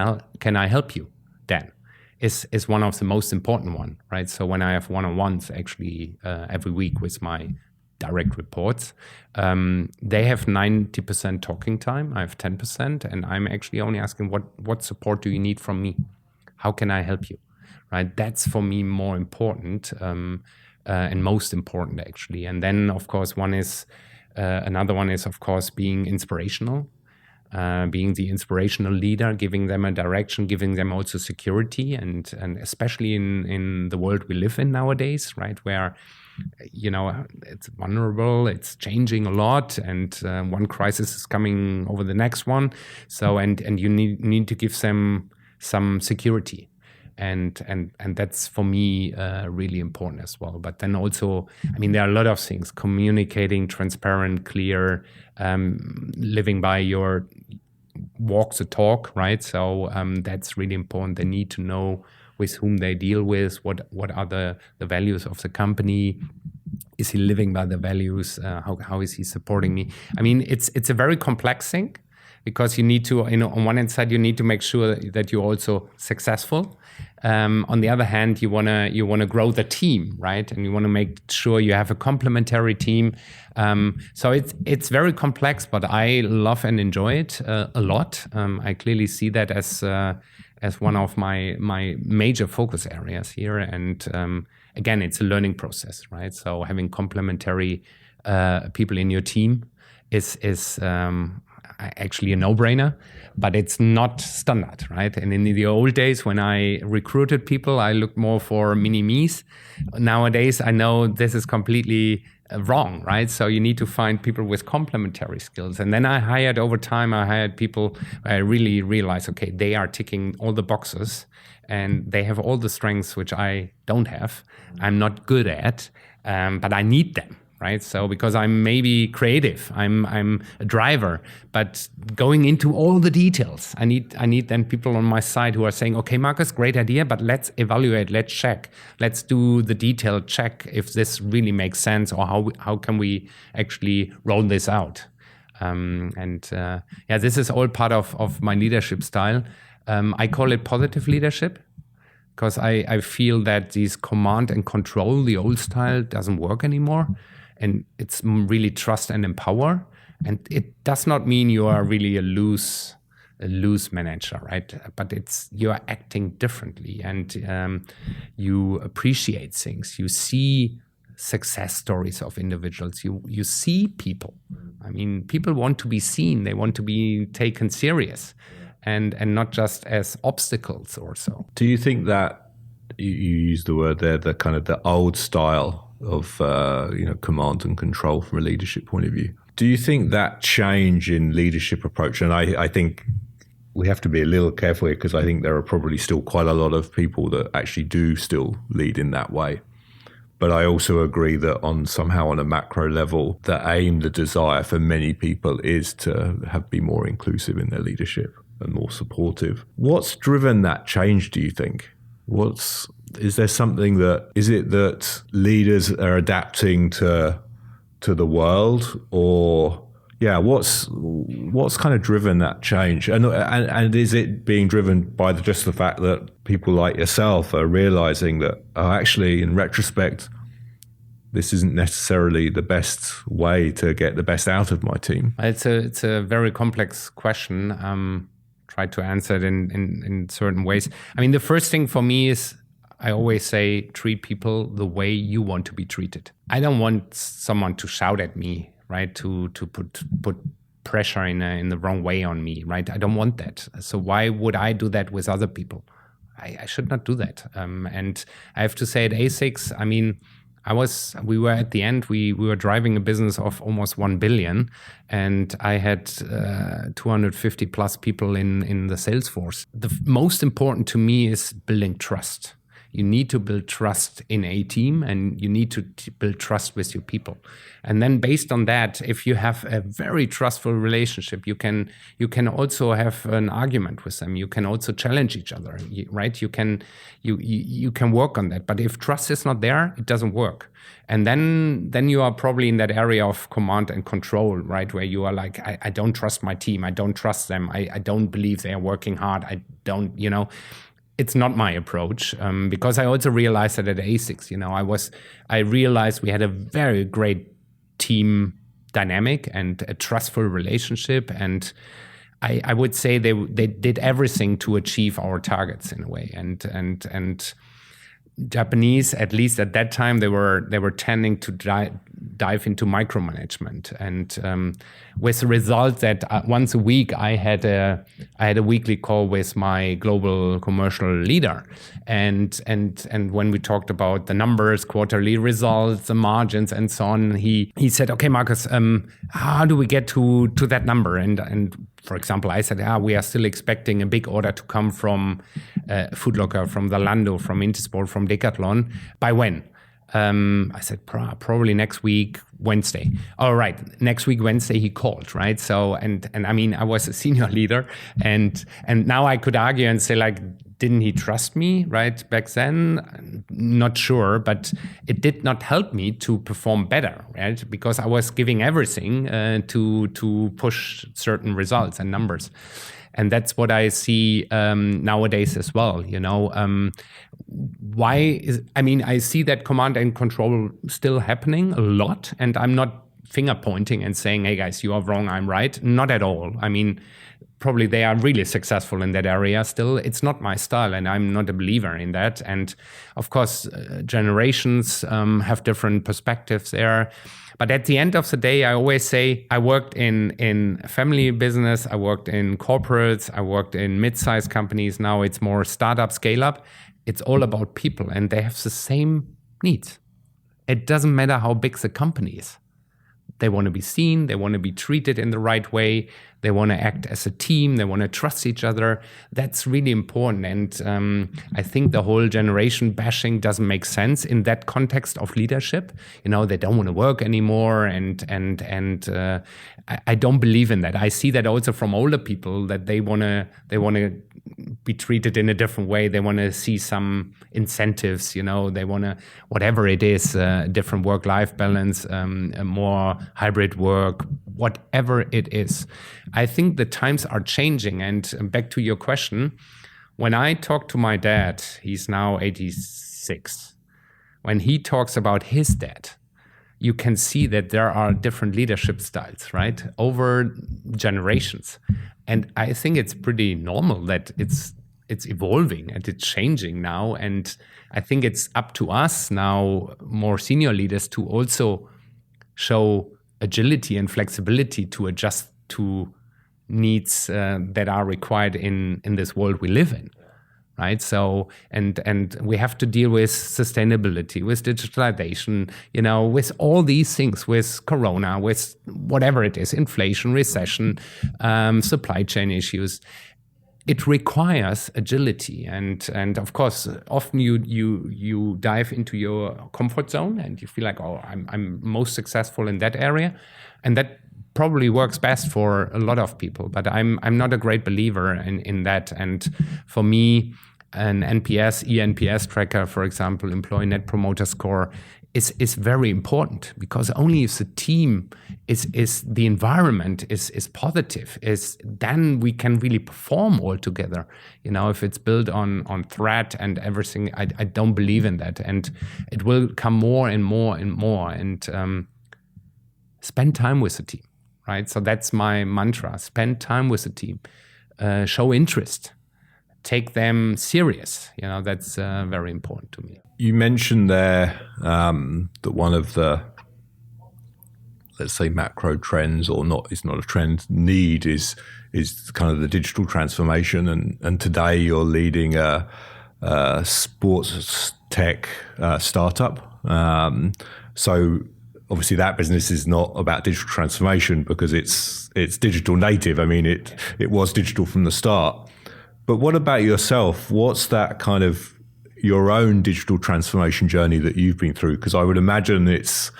I help you then, is one of the most important one, right? So when I have one-on-ones actually every week with my direct reports, they have 90% talking time, I have 10%, and I'm actually only asking what support do you need from me? How can I help you? Right, that's for me more important and most important actually. And then of course another one is of course being inspirational, being the inspirational leader, giving them a direction, giving them also security, and especially in the world we live in nowadays, right, where it's vulnerable, it's changing a lot, and one crisis is coming over the next one. So and you need to give them some security. And that's for me really important as well. But then also, there are a lot of things: communicating, transparent, clear, living by your walk the talk, right? So that's really important. They need to know with whom they deal with, what are the values of the company. Is he living by the values? How is he supporting me? It's a very complex thing, because you need to, on one hand side, you need to make sure that you're also successful. On the other hand, you wanna grow the team, right? And you want to make sure you have a complementary team. So it's very complex, but I love and enjoy it a lot. I clearly see that as one of my major focus areas here. And again, it's a learning process, right? So having complementary people in your team is actually a no-brainer, but it's not standard, right? And in the old days, when I recruited people, I looked more for mini-me's. Nowadays, I know this is completely wrong, right? So you need to find people with complementary skills. And then over time, I hired people I really realized, okay, they are ticking all the boxes and they have all the strengths which I don't have, I'm not good at, but I need them. Right, so because I'm maybe creative, I'm a driver, but going into all the details, I need then people on my side who are saying, okay, Markus, great idea, but let's evaluate, let's check, let's do the detailed check if this really makes sense, or how can we actually roll this out. This is all part of my leadership style. I call it positive leadership, because I feel that this command and control, the old style, doesn't work anymore. And it's really trust and empower. And it does not mean you are really a loose manager, right? But you are acting differently, and you appreciate things. You see success stories of individuals. You see people. People want to be seen. They want to be taken serious, and not just as obstacles or so. Do you think that you use the word there, the kind of the old style of command and control from a leadership point of view? Do you think that change in leadership approach, and I think we have to be a little careful here, because I think there are probably still quite a lot of people that actually do still lead in that way. But I also agree that on a macro level, the aim, the desire for many people is to be more inclusive in their leadership and more supportive. What's driven that change, do you think? Is there something is it that leaders are adapting to the world, or what's kind of driven that change? And is it being driven by just the fact that people like yourself are realizing that actually, in retrospect, this isn't necessarily the best way to get the best out of my team? It's a very complex question. Try to answer it in certain ways. The first thing for me is, I always say, treat people the way you want to be treated. I don't want someone to shout at me, right? To put pressure in the wrong way on me, right? I don't want that. So why would I do that with other people? I should not do that. And I have to say, at ASICS, we were at the end, we were driving a business of almost 1 billion, and I had 250 plus people in the sales force. The most important to me is building trust. You need to build trust in a team, and you need to build trust with your people. And then based on that, if you have a very trustful relationship, you can also have an argument with them. You can also challenge each other, right? You can work on that. But if trust is not there, it doesn't work. And then you are probably in that area of command and control, right? Where you are like, I don't trust my team. I don't trust them. I don't believe they are working hard. I don't, it's not my approach, because I also realized that at ASICS, I realized we had a very great team dynamic and a trustful relationship. And I would say they did everything to achieve our targets in a way. And Japanese, at least at that time, they were tending to dive into micromanagement, and with the result that once a week I had a weekly call with my global commercial leader, and when we talked about the numbers, quarterly results, the margins, and so on, he said, "Okay, Markus, how do we get to that number?" And for example, I said, we are still expecting a big order to come from Foot Locker, from Zalando, from Intersport, from Decathlon. By when? I said, probably next week, Wednesday. All right, next week, Wednesday, he called, right? So, and I mean, I was a senior leader, and now I could argue and say, like, didn't he trust me, right, back then? Not sure, but it did not help me to perform better, right? Because I was giving everything to push certain results and numbers. And that's what I see nowadays as well, I see that command and control still happening a lot, and I'm not finger pointing and saying, hey guys, you are wrong, I'm right. Not at all. I mean, probably they are really successful in that area still. It's not my style, and I'm not a believer in that. And of course, generations have different perspectives there. But at the end of the day, I always say I worked in family business, I worked in corporates, I worked in mid-sized companies. Now it's more startup, scale-up. It's all about people, and they have the same needs. It doesn't matter how big the company is. They want to be seen, they want to be treated in the right way, they want to act as a team, they want to trust each other. That's really important. And I think the whole generation bashing doesn't make sense in that context of leadership. They don't want to work anymore, and I don't believe in that. I see that also from older people, that they want to be treated in a different way. They want to see some incentives, they want to, whatever it is, different work-life balance, more hybrid work, whatever it is. I think the times are changing. And back to your question, when I talk to my dad, he's now 86. When he talks about his dad, you can see that there are different leadership styles, right, over generations. And I think it's pretty normal that it's evolving and it's changing now. And I think it's up to us now, more senior leaders, to also show agility and flexibility to adjust to needs that are required in this world we live in. Right. So, and we have to deal with sustainability, with digitalization, with all these things, with Corona, with whatever it is, inflation, recession, supply chain issues. It requires agility, and of course, often you dive into your comfort zone and you feel like, oh, I'm most successful in that area, and that probably works best for a lot of people. But I'm not a great believer in that. And for me, an NPS, eNPS tracker, for example, employee net promoter score, is very important, because only if the team is the environment is positive, then we can really perform all together. If it's built on threat and everything, I don't believe in that, and it will come more and more and more. And spend time with the team, right? So that's my mantra: spend time with the team, show interest, take them serious. That's very important to me. You mentioned there that one of the, let's say, macro trends, or not, it's not a trend, need is kind of the digital transformation. And today you're leading a sports-tech startup. So obviously that business is not about digital transformation because it's digital native. I mean, it was digital from the start. But what about yourself? What's that kind of, your own digital transformation journey that you've been through? Because I would imagine it's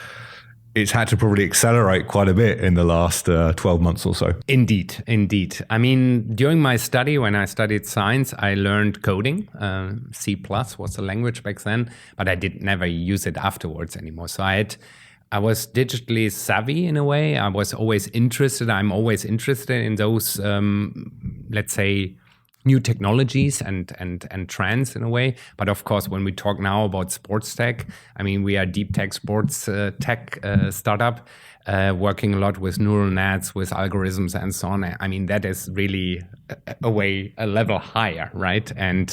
had to probably accelerate quite a bit in the last 12 months or so. Indeed. I mean, during my study, when I studied science, I learned coding. C+ was the language back then, but I did never use it afterwards anymore. So I was digitally savvy in a way. I was always interested. I'm always interested in those, let's say, new technologies and trends in a way. But of course, when we talk now about sports tech, I mean, we are deep tech sports tech startup working a lot with neural nets, with algorithms and so on. I mean, that is really a level higher, right? And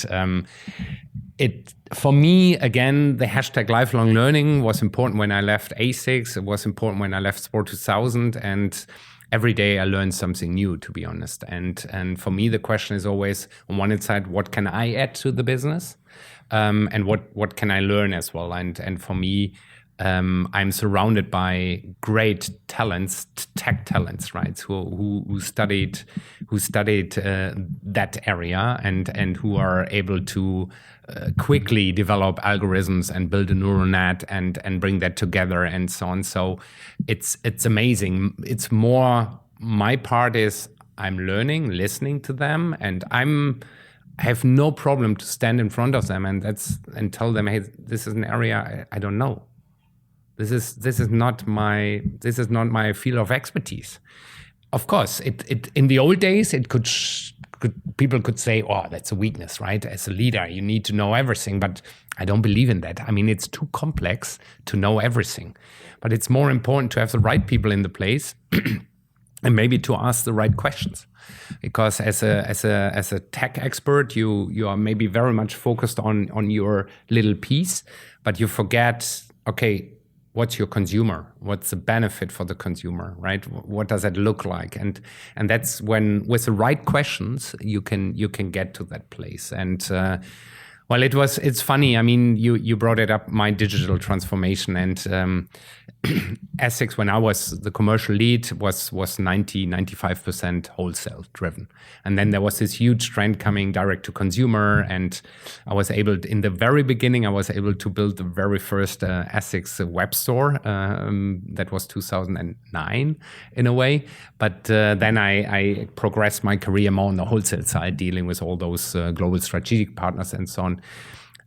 for me, again, the hashtag lifelong learning was important when I left ASICS. It was important when I left Sport 2000. And every day I learn something new, to be honest. And for me, the question is always, on one side, what can I add to the business? And what can I learn as well? And for me, I'm surrounded by great talents, tech talents, right? Who studied that area and who are able to quickly develop algorithms and build a neural net and bring that together and so on. So it's amazing. It's more, my part is I'm learning, listening to them, and I have no problem to stand in front of them and tell them, hey, this is an area I don't know. This is not my field of expertise. Of course, it in the old days people could say, oh, that's a weakness, right? As a leader, you need to know everything, but I don't believe in that. I mean, it's too complex to know everything, but it's more important to have the right people in the place and maybe to ask the right questions. Because as a tech expert, you are maybe very much focused on your little piece, but you forget, okay, what's your consumer? What's the benefit for the consumer, right? What does that look like? And that's when, with the right questions, you can get to that place. And well, it's funny. I mean, you brought it up, my digital transformation, and ASICS, when I was the commercial lead, was 95% wholesale driven. And then there was this huge trend coming direct to consumer. And I was able, in the very beginning, to build the very first ASICS web store. That was 2009 in a way. But then I progressed my career more on the wholesale side, dealing with all those global strategic partners and so on.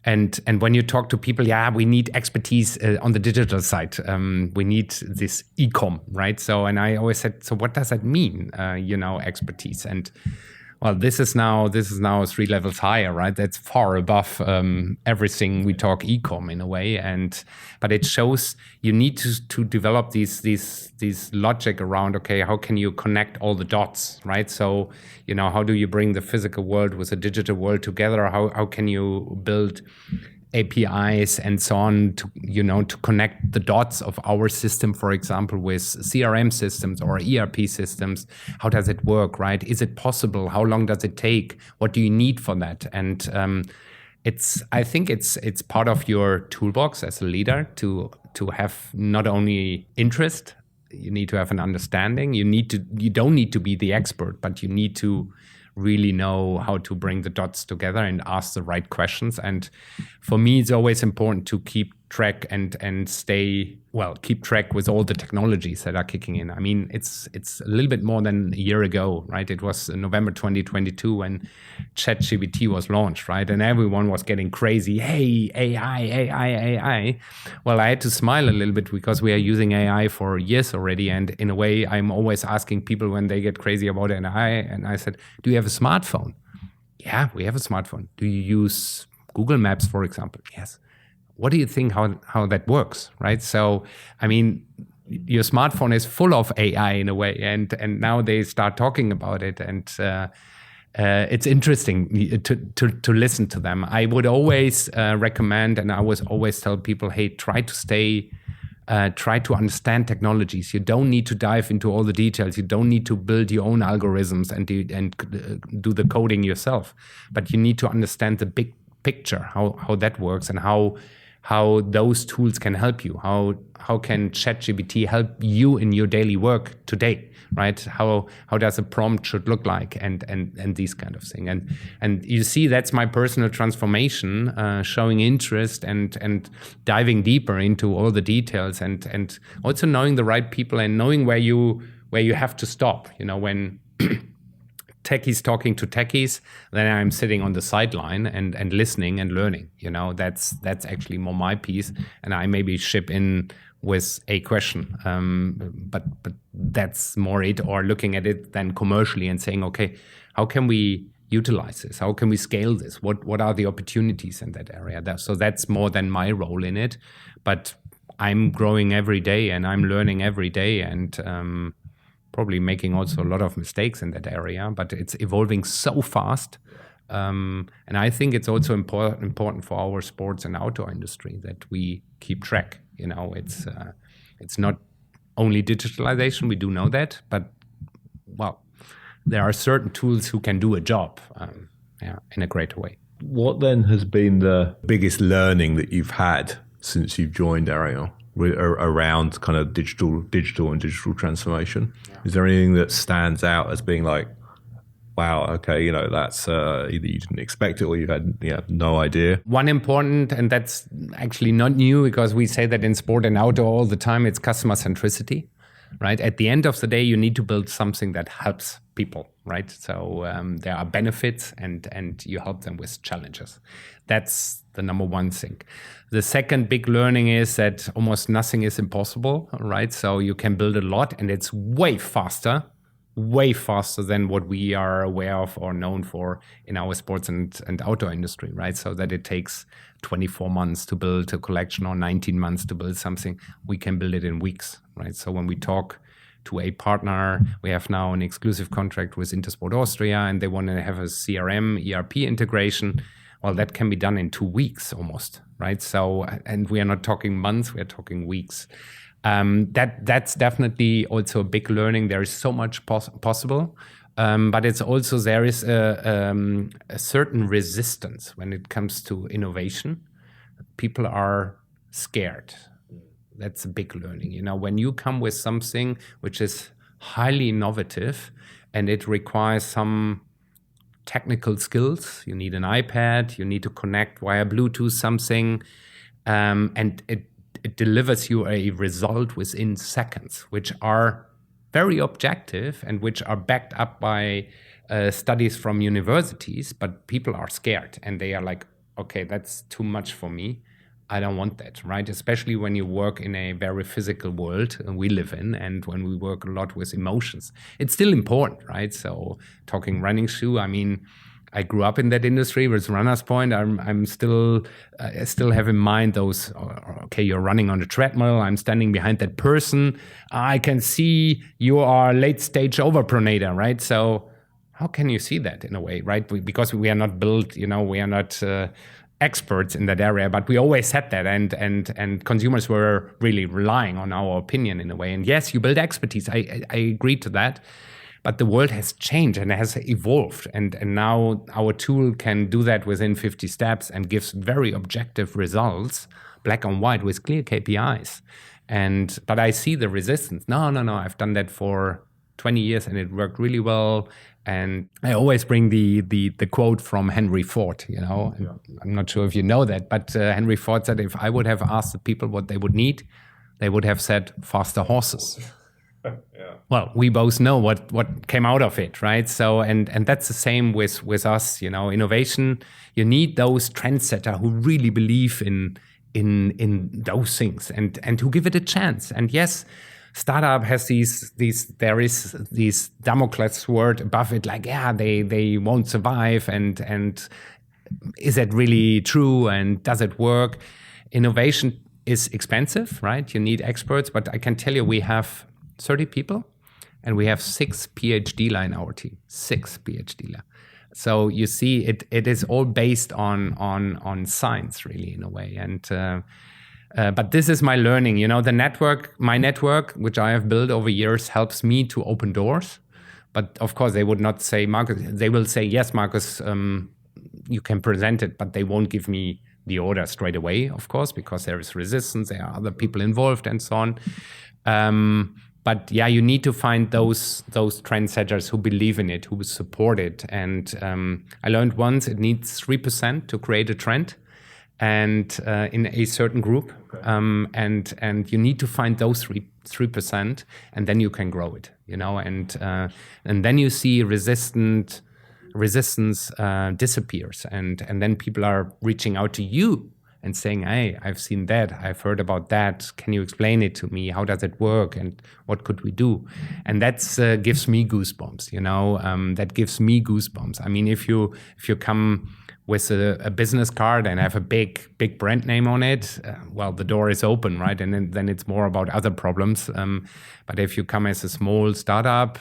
And when you talk to people, we need expertise on the digital side. We need this e-com, right? So, and I always said, so what does that mean? Expertise. And well, this is now 3 levels higher, right? That's far above everything we talk e-com in a way. But it shows you need to develop these logic around, okay, how can you connect all the dots, right? So, how do you bring the physical world with the digital world together? How can you build APIs and so on to connect the dots of our system, for example, with CRM systems or ERP systems? How does it work, right? Is it possible? How long does it take? What do you need for that? And I think it's part of your toolbox as a leader to have not only interest, you need to have an understanding. You don't need to be the expert, but you need to really know how to bring the dots together and ask the right questions. And for me, it's always important to keep track and keep track with all the technologies that are kicking in. I mean, it's a little bit more than a year ago, right? It was November 2022 when ChatGPT was launched, right? And everyone was getting crazy. Hey, AI. Well, I had to smile a little bit because we are using AI for years already. And in a way, I'm always asking people when they get crazy about AI, and I said, do you have a smartphone? Yeah, we have a smartphone. Do you use Google Maps, for example? Yes. What do you think how that works, right? So, I mean, your smartphone is full of AI in a way, and now they start talking about it, and it's interesting to listen to them. I would always recommend, and I would always tell people, hey, try to understand technologies. You don't need to dive into all the details. You don't need to build your own algorithms and do the coding yourself, but you need to understand the big picture, how that works, and how how those tools can help you. How can ChatGPT help you in your daily work today, right? How does a prompt should look like, and these kind of thing. And you see, that's my personal transformation, showing interest and diving deeper into all the details, and also knowing the right people and knowing where you have to stop. When techies talking to techies, then I'm sitting on the sideline and listening and learning. That's actually more my piece, and I maybe ship in with a question, but that's more it, or looking at it then commercially and saying, okay, how can we utilize this? How can we scale this? What are the opportunities in that area? So that's more than my role in it, but I'm growing every day and I'm learning every day, and probably making also a lot of mistakes in that area, but it's evolving so fast. And I think it's also important for our sports and outdoor industry that we keep track. It's not only digitalization, we do know that, but there are certain tools who can do a job in a greater way. What then has been the biggest learning that you've had since you've joined ARION around kind of digital and digital transformation? Yeah. Is there anything that stands out as being like, wow, okay, that's either you didn't expect it or you had no idea? One important, and that's actually not new because we say that in sport and outdoor all the time, it's customer centricity, right? At the end of the day, you need to build something that helps people, right? So there are benefits and you help them with challenges. That's the number one thing. The second big learning is that almost nothing is impossible, right? So you can build a lot and it's way faster than what we are aware of or known for in our sports and outdoor industry, right? So that it takes 24 months to build a collection or 19 months to build something, we can build it in weeks, right? So when we talk to a partner, we have now an exclusive contract with Intersport Austria, and they want to have a CRM, ERP integration. Well, that can be done in 2 weeks almost, right? So, and we are not talking months, we are talking weeks. That's definitely also a big learning. There is so much possible, but it's also, there is a certain resistance when it comes to innovation. People are scared. That's a big learning. When you come with something which is highly innovative and it requires some technical skills, you need an iPad, you need to connect via Bluetooth something, and it delivers you a result within seconds, which are very objective and which are backed up by studies from universities, but people are scared and they are like, okay, that's too much for me. I don't want that, right? Especially when you work in a very physical world we live in, and when we work a lot with emotions. It's still important, right? So talking running shoe, I grew up in that industry with Runner's Point. I still have in mind those, okay, you're running on a treadmill, I'm standing behind that person, I can see you are late stage overpronator, right? So how can you see that in a way, right? Because we are not built, we are not experts in that area, but we always had that, and consumers were really relying on our opinion in a way. And yes, you build expertise, I agree to that. But the world has changed and has evolved. And now our tool can do that within 50 steps and gives very objective results, black and white, with clear KPIs. But I see the resistance. No, I've done that for 20 years and it worked really well. And I always bring the quote from Henry Ford, Yeah. I'm not sure if you know that, but Henry Ford said, if I would have asked the people what they would need, they would have said faster horses. Yeah. Well, we both know what came out of it, right? So, and that's the same with us, innovation. You need those trendsetters who really believe in those things and who give it a chance. And yes, startup has there is these Damocles sword above it, like, yeah, they won't survive, and is that really true, and does it work? Innovation is expensive, right? You need experts, but I can tell you, we have 30 people, and we have 6 PhD in our team. 6 PhD. So you see, it is all based on science, really, in a way. And but this is my learning. My network, which I have built over years, helps me to open doors. But of course, they would not say, Markus. They will say, yes, Markus, you can present it, but they won't give me the order straight away, of course, because there is resistance, there are other people involved and so on. But yeah, you need to find those trendsetters who believe in it, who support it. And I learned once it needs 3% to create a trend, and in a certain group. And you need to find those 3%, and then you can grow it. And then you see resistance disappears, and then people are reaching out to you and saying, hey, I've seen that, I've heard about that, can you explain it to me, how does it work, and what could we do? And that gives me goosebumps, that gives me goosebumps. I mean, if you come with a business card and have a big brand name on it, well, the door is open, right? And then it's more about other problems. But if you come as a small startup,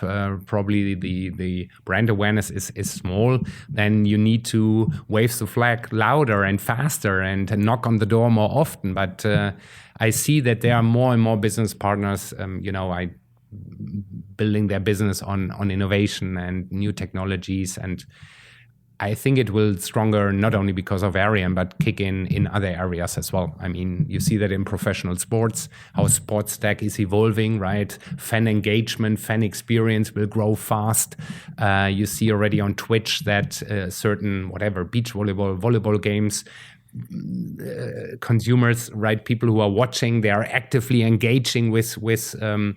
probably the brand awareness is small, then you need to wave the flag louder and faster and knock on the door more often. But I see that there are more and more business partners, building their business on innovation and new technologies, and I think it will stronger not only because of ARION, but kick in other areas as well. I mean, you see that in professional sports, how Sports+Tech is evolving, right? Fan engagement, fan experience will grow fast. You see already on Twitch that certain, beach volleyball games, consumers, right? People who are watching, they are actively engaging with the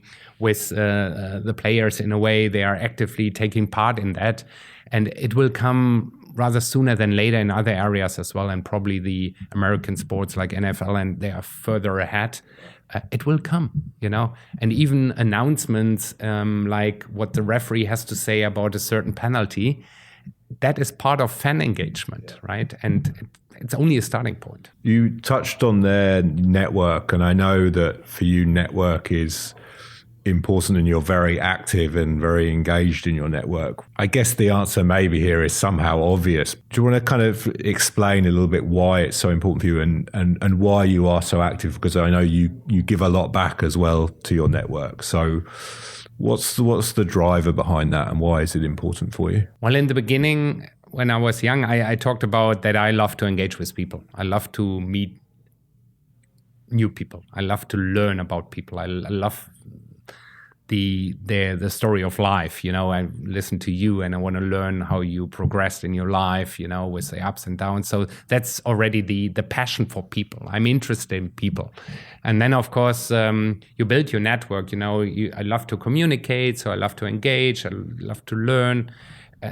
players in a way. They are actively taking part in that. And it will come rather sooner than later in other areas as well, and probably the American sports like NFL, and they are further ahead. It will come, and even announcements like what the referee has to say about a certain penalty, that is part of fan engagement, right? And it's only a starting point. You touched on their network, and I know that for you, network is important and you're very active and very engaged in your network. I guess the answer maybe here is somehow obvious. Do you want to kind of explain a little bit why it's so important for you and why you are so active? Because I know you give a lot back as well to your network. So what's the driver behind that, and why is it important for you? Well, in the beginning, when I was young, I talked about that I love to engage with people. I love to meet new people. I love to learn about people. I love the story of life. I listen to you and I want to learn how you progressed in your life, with the ups and downs. So that's already the passion for people. I'm interested in people. And then, of course, you build your network. I love to communicate, so I love to engage, I love to learn.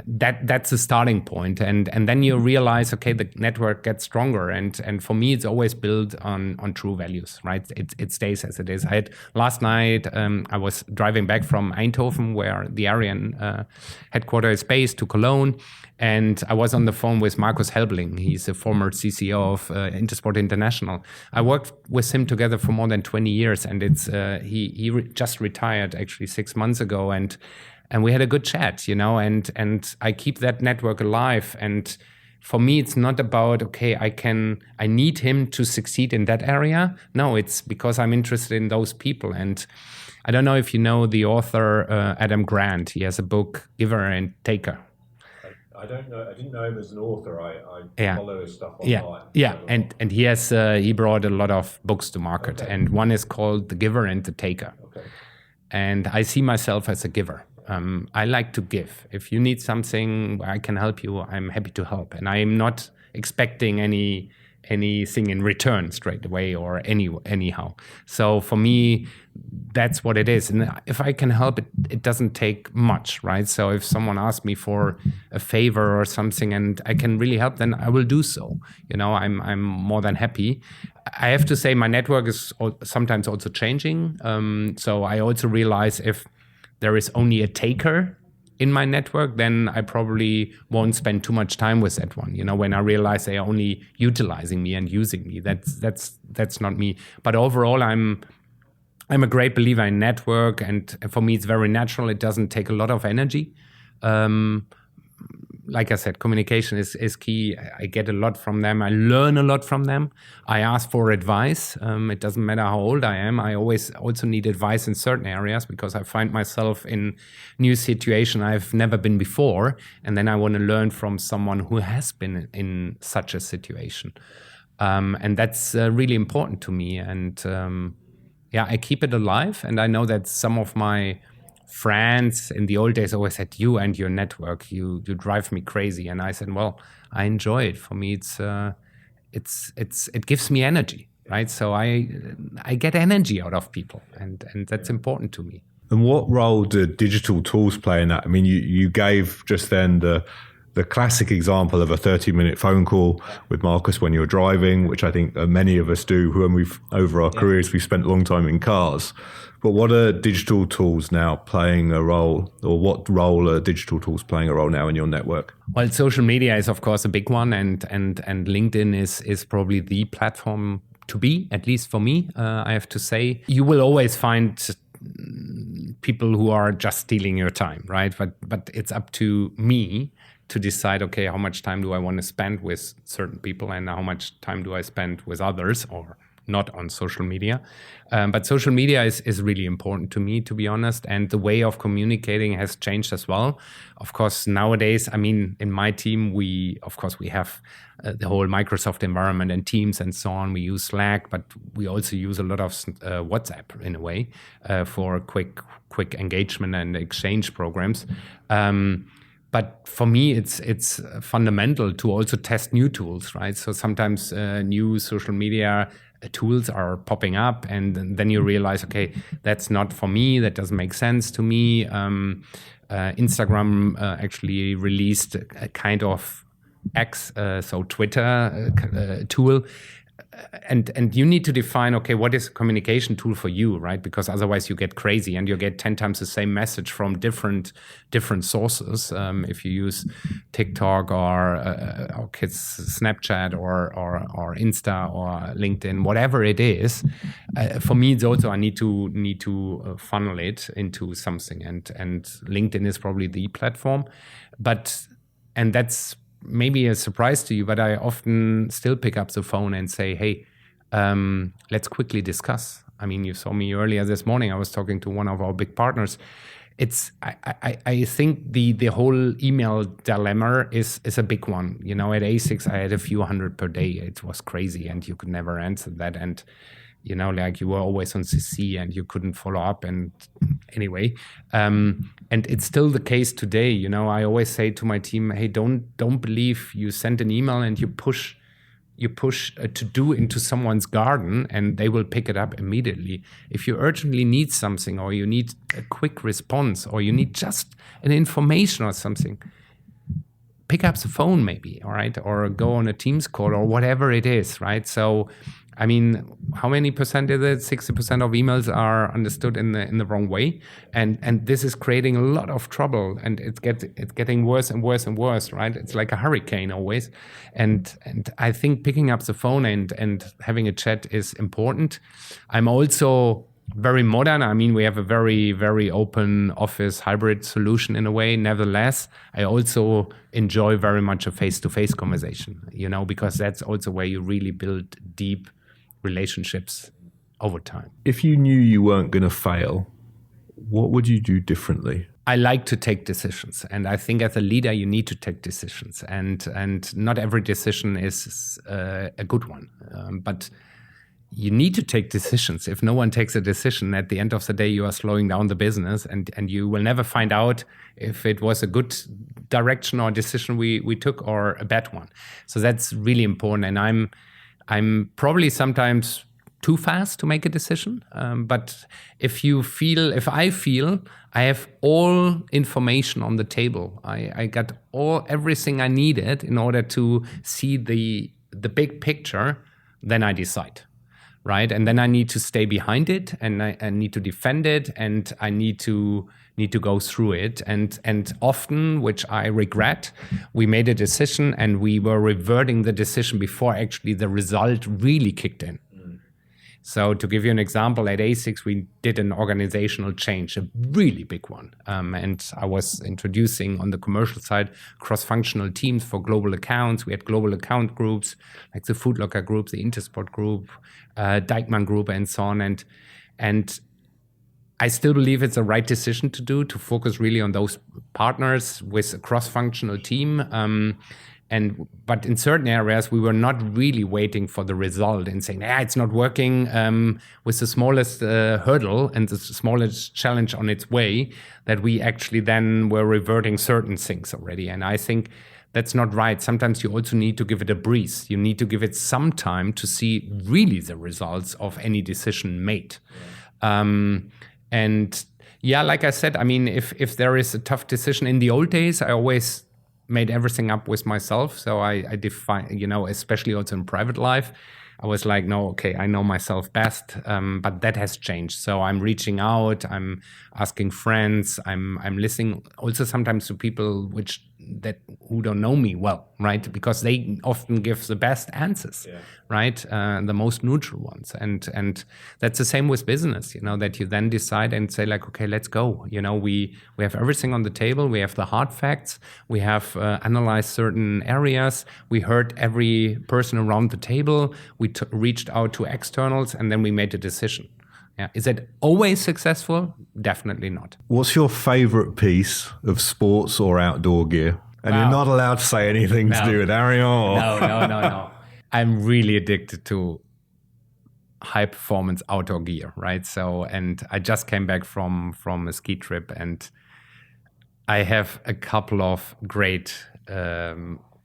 That's a starting point, and then you realize, okay, the network gets stronger, and for me it's always built on true values, right? It stays as it is. Last night I was driving back from Eindhoven, where the ARION headquarters is based, to Cologne, and I was on the phone with Markus Hupach. He's a former CCO of Intersport International. I worked with him together for more than 20 years, and he just retired actually 6 months ago, and we had a good chat, and I keep that network alive. And for me, it's not about, okay, I need him to succeed in that area. No, it's because I'm interested in those people. And I don't know if you know the author, Adam Grant. He has a book, Giver and Taker. I don't know. I didn't know him as an author. I follow his stuff online. Yeah. And he has he brought a lot of books to market. Okay. And one is called The Giver and the Taker. Okay. And I see myself as a giver. I like to give. If you need something where I can help you, I'm happy to help. And I am not expecting anything in return straight away or anyhow. So for me, that's what it is. And if I can help, it doesn't take much, right? So if someone asks me for a favor or something and I can really help, then I will do so. I'm more than happy. I have to say my network is sometimes also changing. So I also realize if there is only a taker in my network, then I probably won't spend too much time with that one. When I realize they are only utilizing me and using me, that's not me. But overall, I'm a great believer in network, and for me, it's very natural. It doesn't take a lot of energy. Like I said, communication is key. I get a lot from them. I learn a lot from them. I ask for advice. It doesn't matter how old I am. I always also need advice in certain areas because I find myself in new situation I've never been before. And then I want to learn from someone who has been in such a situation. And that's really important to me. And I keep it alive. And I know that some of my friends in the old days always said, you and your network, you drive me crazy. And I said, well, I enjoy it. For me, it gives me energy, right? So I get energy out of people, and that's important to me. And what role do digital tools play in that? I mean, you gave just then the classic example of a 30-minute phone call with Markus when you're driving, which I think many of us do when over our careers, we've spent a long time in cars. But what are digital tools now playing a role, or what role are digital tools playing a role now in your network? Well, social media is, of course, a big one, and LinkedIn is probably the platform to be, at least for me, I have to say. You will always find people who are just stealing your time, right? But it's up to me to decide, okay, how much time do I want to spend with certain people and how much time do I spend with others or not on social media. But social media is really important to me, to be honest. And the way of communicating has changed as well. Of course, nowadays, I mean, in my team, we have the whole Microsoft environment and Teams and so on. We use Slack, but we also use a lot of WhatsApp in a way for quick engagement and exchange programs. But for me, it's fundamental to also test new tools, right? So sometimes new social media tools are popping up, and then you realize, okay, that's not for me. That doesn't make sense to me. Instagram actually released a kind of X, so Twitter tool. And you need to define, okay, what is a communication tool for you, right? Because otherwise you get crazy and you get 10 times the same message from different sources. If you use TikTok or kids Snapchat or Insta or LinkedIn, whatever it is, for me it's also I need to funnel it into something, and LinkedIn is probably the platform, and that's maybe a surprise to you, but I often still pick up the phone and say, hey, let's quickly discuss. I mean, you saw me earlier this morning. I was talking to one of our big partners. I think the whole email dilemma is a big one. You know, at ASICS, I had a few hundred per day. It was crazy, and you could never answer that. And you know, like you were always on CC and you couldn't follow up. And anyway, and it's still the case today. You know, I always say to my team, hey, don't believe you send an email and you push a to-do into someone's garden and they will pick it up immediately. If you urgently need something, or you need a quick response, or you need just an information or something, pick up the phone maybe, all right? Or go on a Teams call or whatever it is, right? So, I mean, how many percent is it? 60% of emails are understood in the wrong way, and this is creating a lot of trouble, and it's getting worse and worse and worse, right? It's like a hurricane always, and I think picking up the phone and having a chat is important. I'm also very modern. I mean, we have a very, very open office hybrid solution in a way. Nevertheless, I also enjoy very much a face-to-face conversation, you know, because that's also where you really build deep relationships over time. If you knew you weren't going to fail, what would you do differently? I like to take decisions, and I think as a leader you need to take decisions, and not every decision is a good one, but you need to take decisions. If no one takes a decision, at the end of the day you are slowing down the business, and you will never find out if it was a good direction or decision we took, or a bad one. So that's really important, and I'm probably sometimes too fast to make a decision. But if I feel I have all information on the table, I got everything I needed in order to see the big picture, then I decide, right? And then I need to stay behind it, and I need to defend it, and I need to go through it. And often, which I regret, we made a decision and we were reverting the decision before actually the result really kicked in. So to give you an example, at ASICS, we did an organizational change, a really big one. And I was introducing on the commercial side cross-functional teams for global accounts. We had global account groups like the Food Locker Group, the Intersport Group, Dijkman Group, and so on. And I still believe it's the right decision to focus really on those partners with a cross-functional team. But in certain areas, we were not really waiting for the result and saying, it's not working with the smallest hurdle and the smallest challenge on its way, that we actually then were reverting certain things already. And I think that's not right. Sometimes you also need to give it a breeze. You need to give it some time to see really the results of any decision made. Yeah. Like I said, I mean, if there is a tough decision in the old days, I always made everything up with myself. So I define, especially also in private life, I was like, no, okay, I know myself best. But that has changed. So I'm reaching out, I'm asking friends, I'm listening also sometimes to people who don't know me well, right? Because they often give the best answers, right? The most neutral ones. And that's the same with business, that you then decide and say like, okay, let's go. We have everything on the table. We have the hard facts. We have analyzed certain areas. We heard every person around the table. We reached out to externals, and then we made a decision. Yeah. Is it always successful? Definitely not. What's your favorite piece of sports or outdoor gear? And You're not allowed to say anything to do with ARION. No. I'm really addicted to high performance outdoor gear, right? So, and I just came back from a ski trip, and I have a couple of great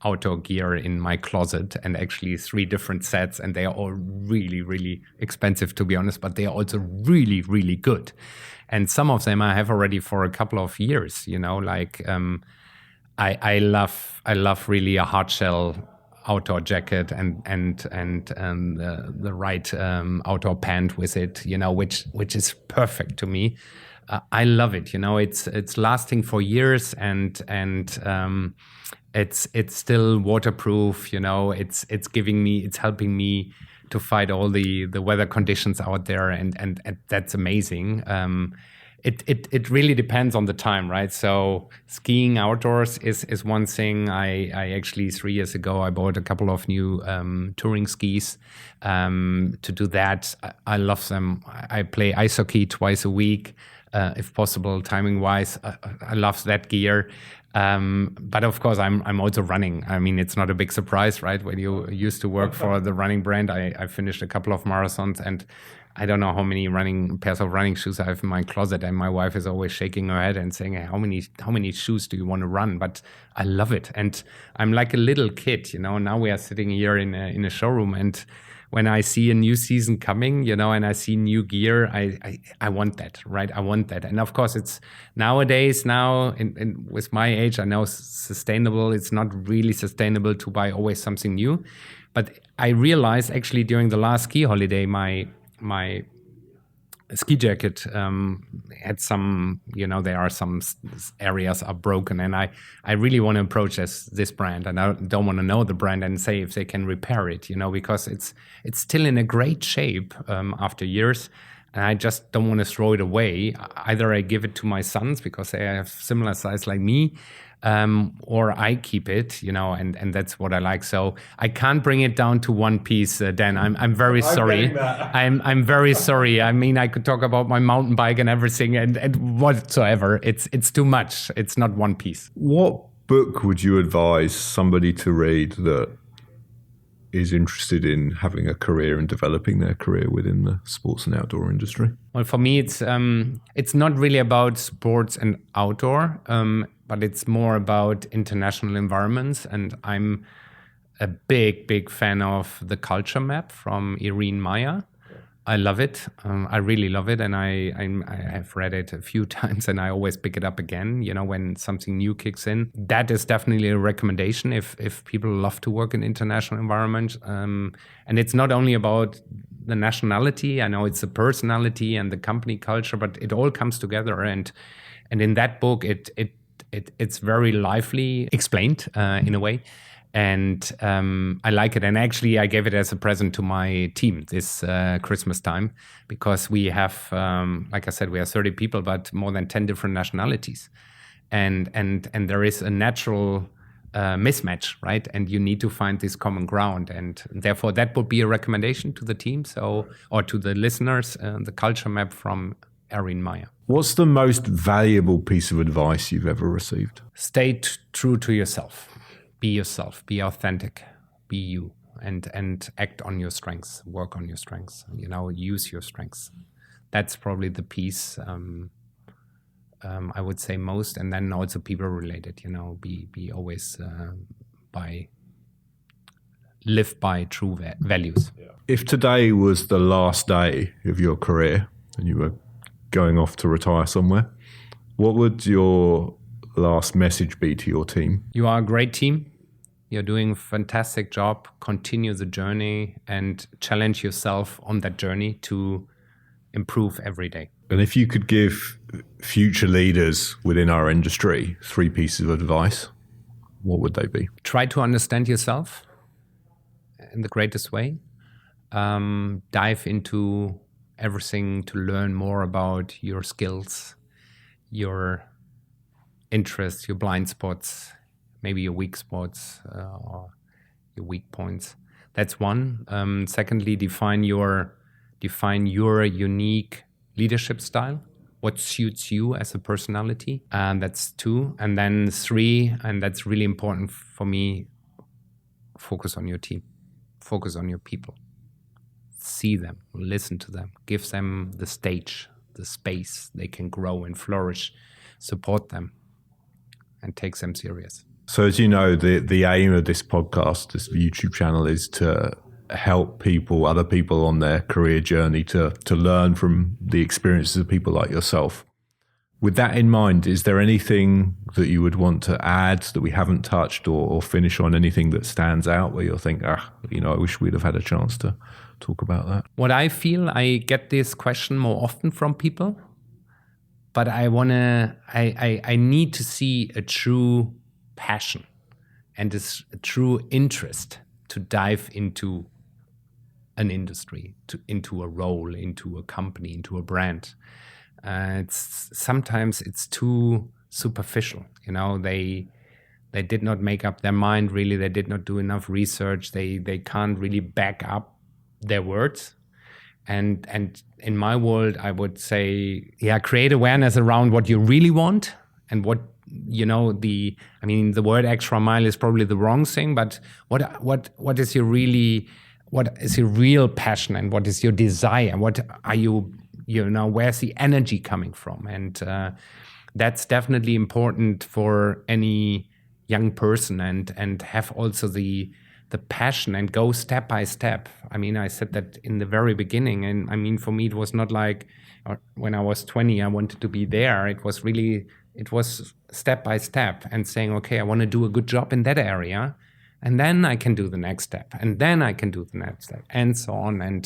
outdoor gear in my closet, and actually 3 different sets, and they are all really, really expensive, to be honest, but they are also really, really good. And some of them I have already for a couple of years, I love really a hard shell outdoor jacket and the right outdoor pant with it, which is perfect to me. I love it. It's lasting for years, and it's still waterproof. It's helping me to fight all the weather conditions out there, and that's amazing. It really depends on the time, right? So skiing outdoors is one thing. I actually 3 years ago I bought a couple of new touring skis to do that. I love them. I play ice hockey twice a week, if possible, timing wise. I love that gear. But of course, I'm also running. I mean, it's not a big surprise, right? When you used to work for the running brand, I finished a couple of marathons, and I don't know how many pairs of running shoes I have in my closet. And my wife is always shaking her head and saying, hey, how many shoes do you want to run? But I love it. And I'm like a little kid, now we are sitting here in a showroom, and when I see a new season coming, and I see new gear, I want that, right? I want that. And of course, it's nowadays with my age, I know sustainable. It's not really sustainable to buy always something new. But I realized actually during the last ski holiday, my ski jacket had some, there are some areas are broken, and I really want to approach this brand, and I don't want to know the brand and say if they can repair it, because it's still in a great shape after years, and I just don't want to throw it away. Either I give it to my sons because they have similar size like me, or I keep it, and that's what I like. So I can't bring it down to one piece, Dan. I'm very sorry. I'm very sorry. I mean, I could talk about my mountain bike and everything and whatsoever. It's too much. It's not one piece. What book would you advise somebody to read that is interested in having a career and developing their career within the sports and outdoor industry? Well, for me, it's not really about sports and outdoor, but it's more about international environments. And I'm a big fan of The Culture Map from Irene Meyer. I love it. I really love it. And I have read it a few times, and I always pick it up again, when something new kicks in. That is definitely a recommendation if people love to work in international environments. And it's not only about the nationality. I know it's the personality and the company culture, but it all comes together. And in that book, it's very lively explained in a way. And I like it. And actually, I gave it as a present to my team this Christmas time, because we have, like I said, we have 30 people, but more than 10 different nationalities. And there is a natural mismatch, right? And you need to find this common ground. And therefore, that would be a recommendation to the team, or to the listeners, The Culture Map from Irene Meyer. What's the most valuable piece of advice you've ever received? Stay true to yourself. be yourself, be authentic, be you, and act on your strengths, work on your strengths, use your strengths. That's probably the piece I would say most. And then also people related, be always live by true values. If today was the last day of your career and you were going off to retire somewhere, what would your last message be to your team? You are a great team. You're doing a fantastic job. Continue the journey and challenge yourself on that journey to improve every day. And if you could give future leaders within our industry 3 pieces of advice, what would they be? Try to understand yourself in the greatest way. Dive into everything to learn more about your skills, your interests, your blind spots, maybe your weak spots or your weak points. That's one. Secondly, define your unique leadership style. What suits you as a personality? And that's 2. And then 3, and that's really important for me, focus on your team. Focus on your people. See them, listen to them, give them the stage, the space they can grow and flourish, support them, and take them serious. So as you know, the aim of this podcast, this YouTube channel, is to help people, other people on their career journey to learn from the experiences of people like yourself. With that in mind, is there anything that you would want to add that we haven't touched or finish on, anything that stands out where you'll think, I wish we'd have had a chance to talk about that? What I feel, I get this question more often from people, but I need to see a true passion and a true interest to dive into an industry, into a role, into a company, into a brand. Sometimes it's too superficial. They did not make up their mind really. They did not do enough research. They can't really back up their words. And in my world, I would say, create awareness around what you really want and what the word extra mile is probably the wrong thing, but what is your real passion and what is your desire? What are you? Where's the energy coming from? And that's definitely important for any young person, and have also the passion and go step by step. I said that in the very beginning, and for me it was not like when I was 20 I wanted to be there. It was step by step and saying, okay, I want to do a good job in that area, and then I can do the next step, and then I can do the next step, and so on. And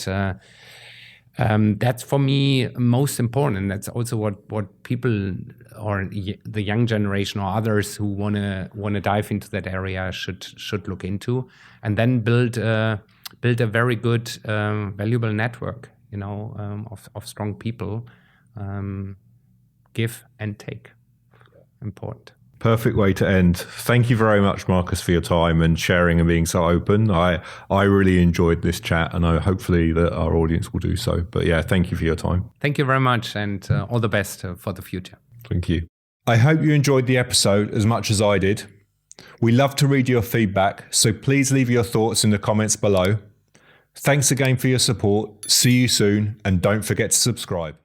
that's for me most important. And that's also what people or the young generation or others who want to dive into that area should look into, and then build a very good, valuable network, of strong people. Give and take. Important. Perfect way to end. Thank you very much, Markus, for your time and sharing and being so open. I really enjoyed this chat, and hopefully that our audience will do so. But thank you for your time. Thank you very much, and all the best for the future. Thank you. I hope you enjoyed the episode as much as I did. We love to read your feedback, so please leave your thoughts in the comments below. Thanks again for your support. See you soon, and don't forget to subscribe.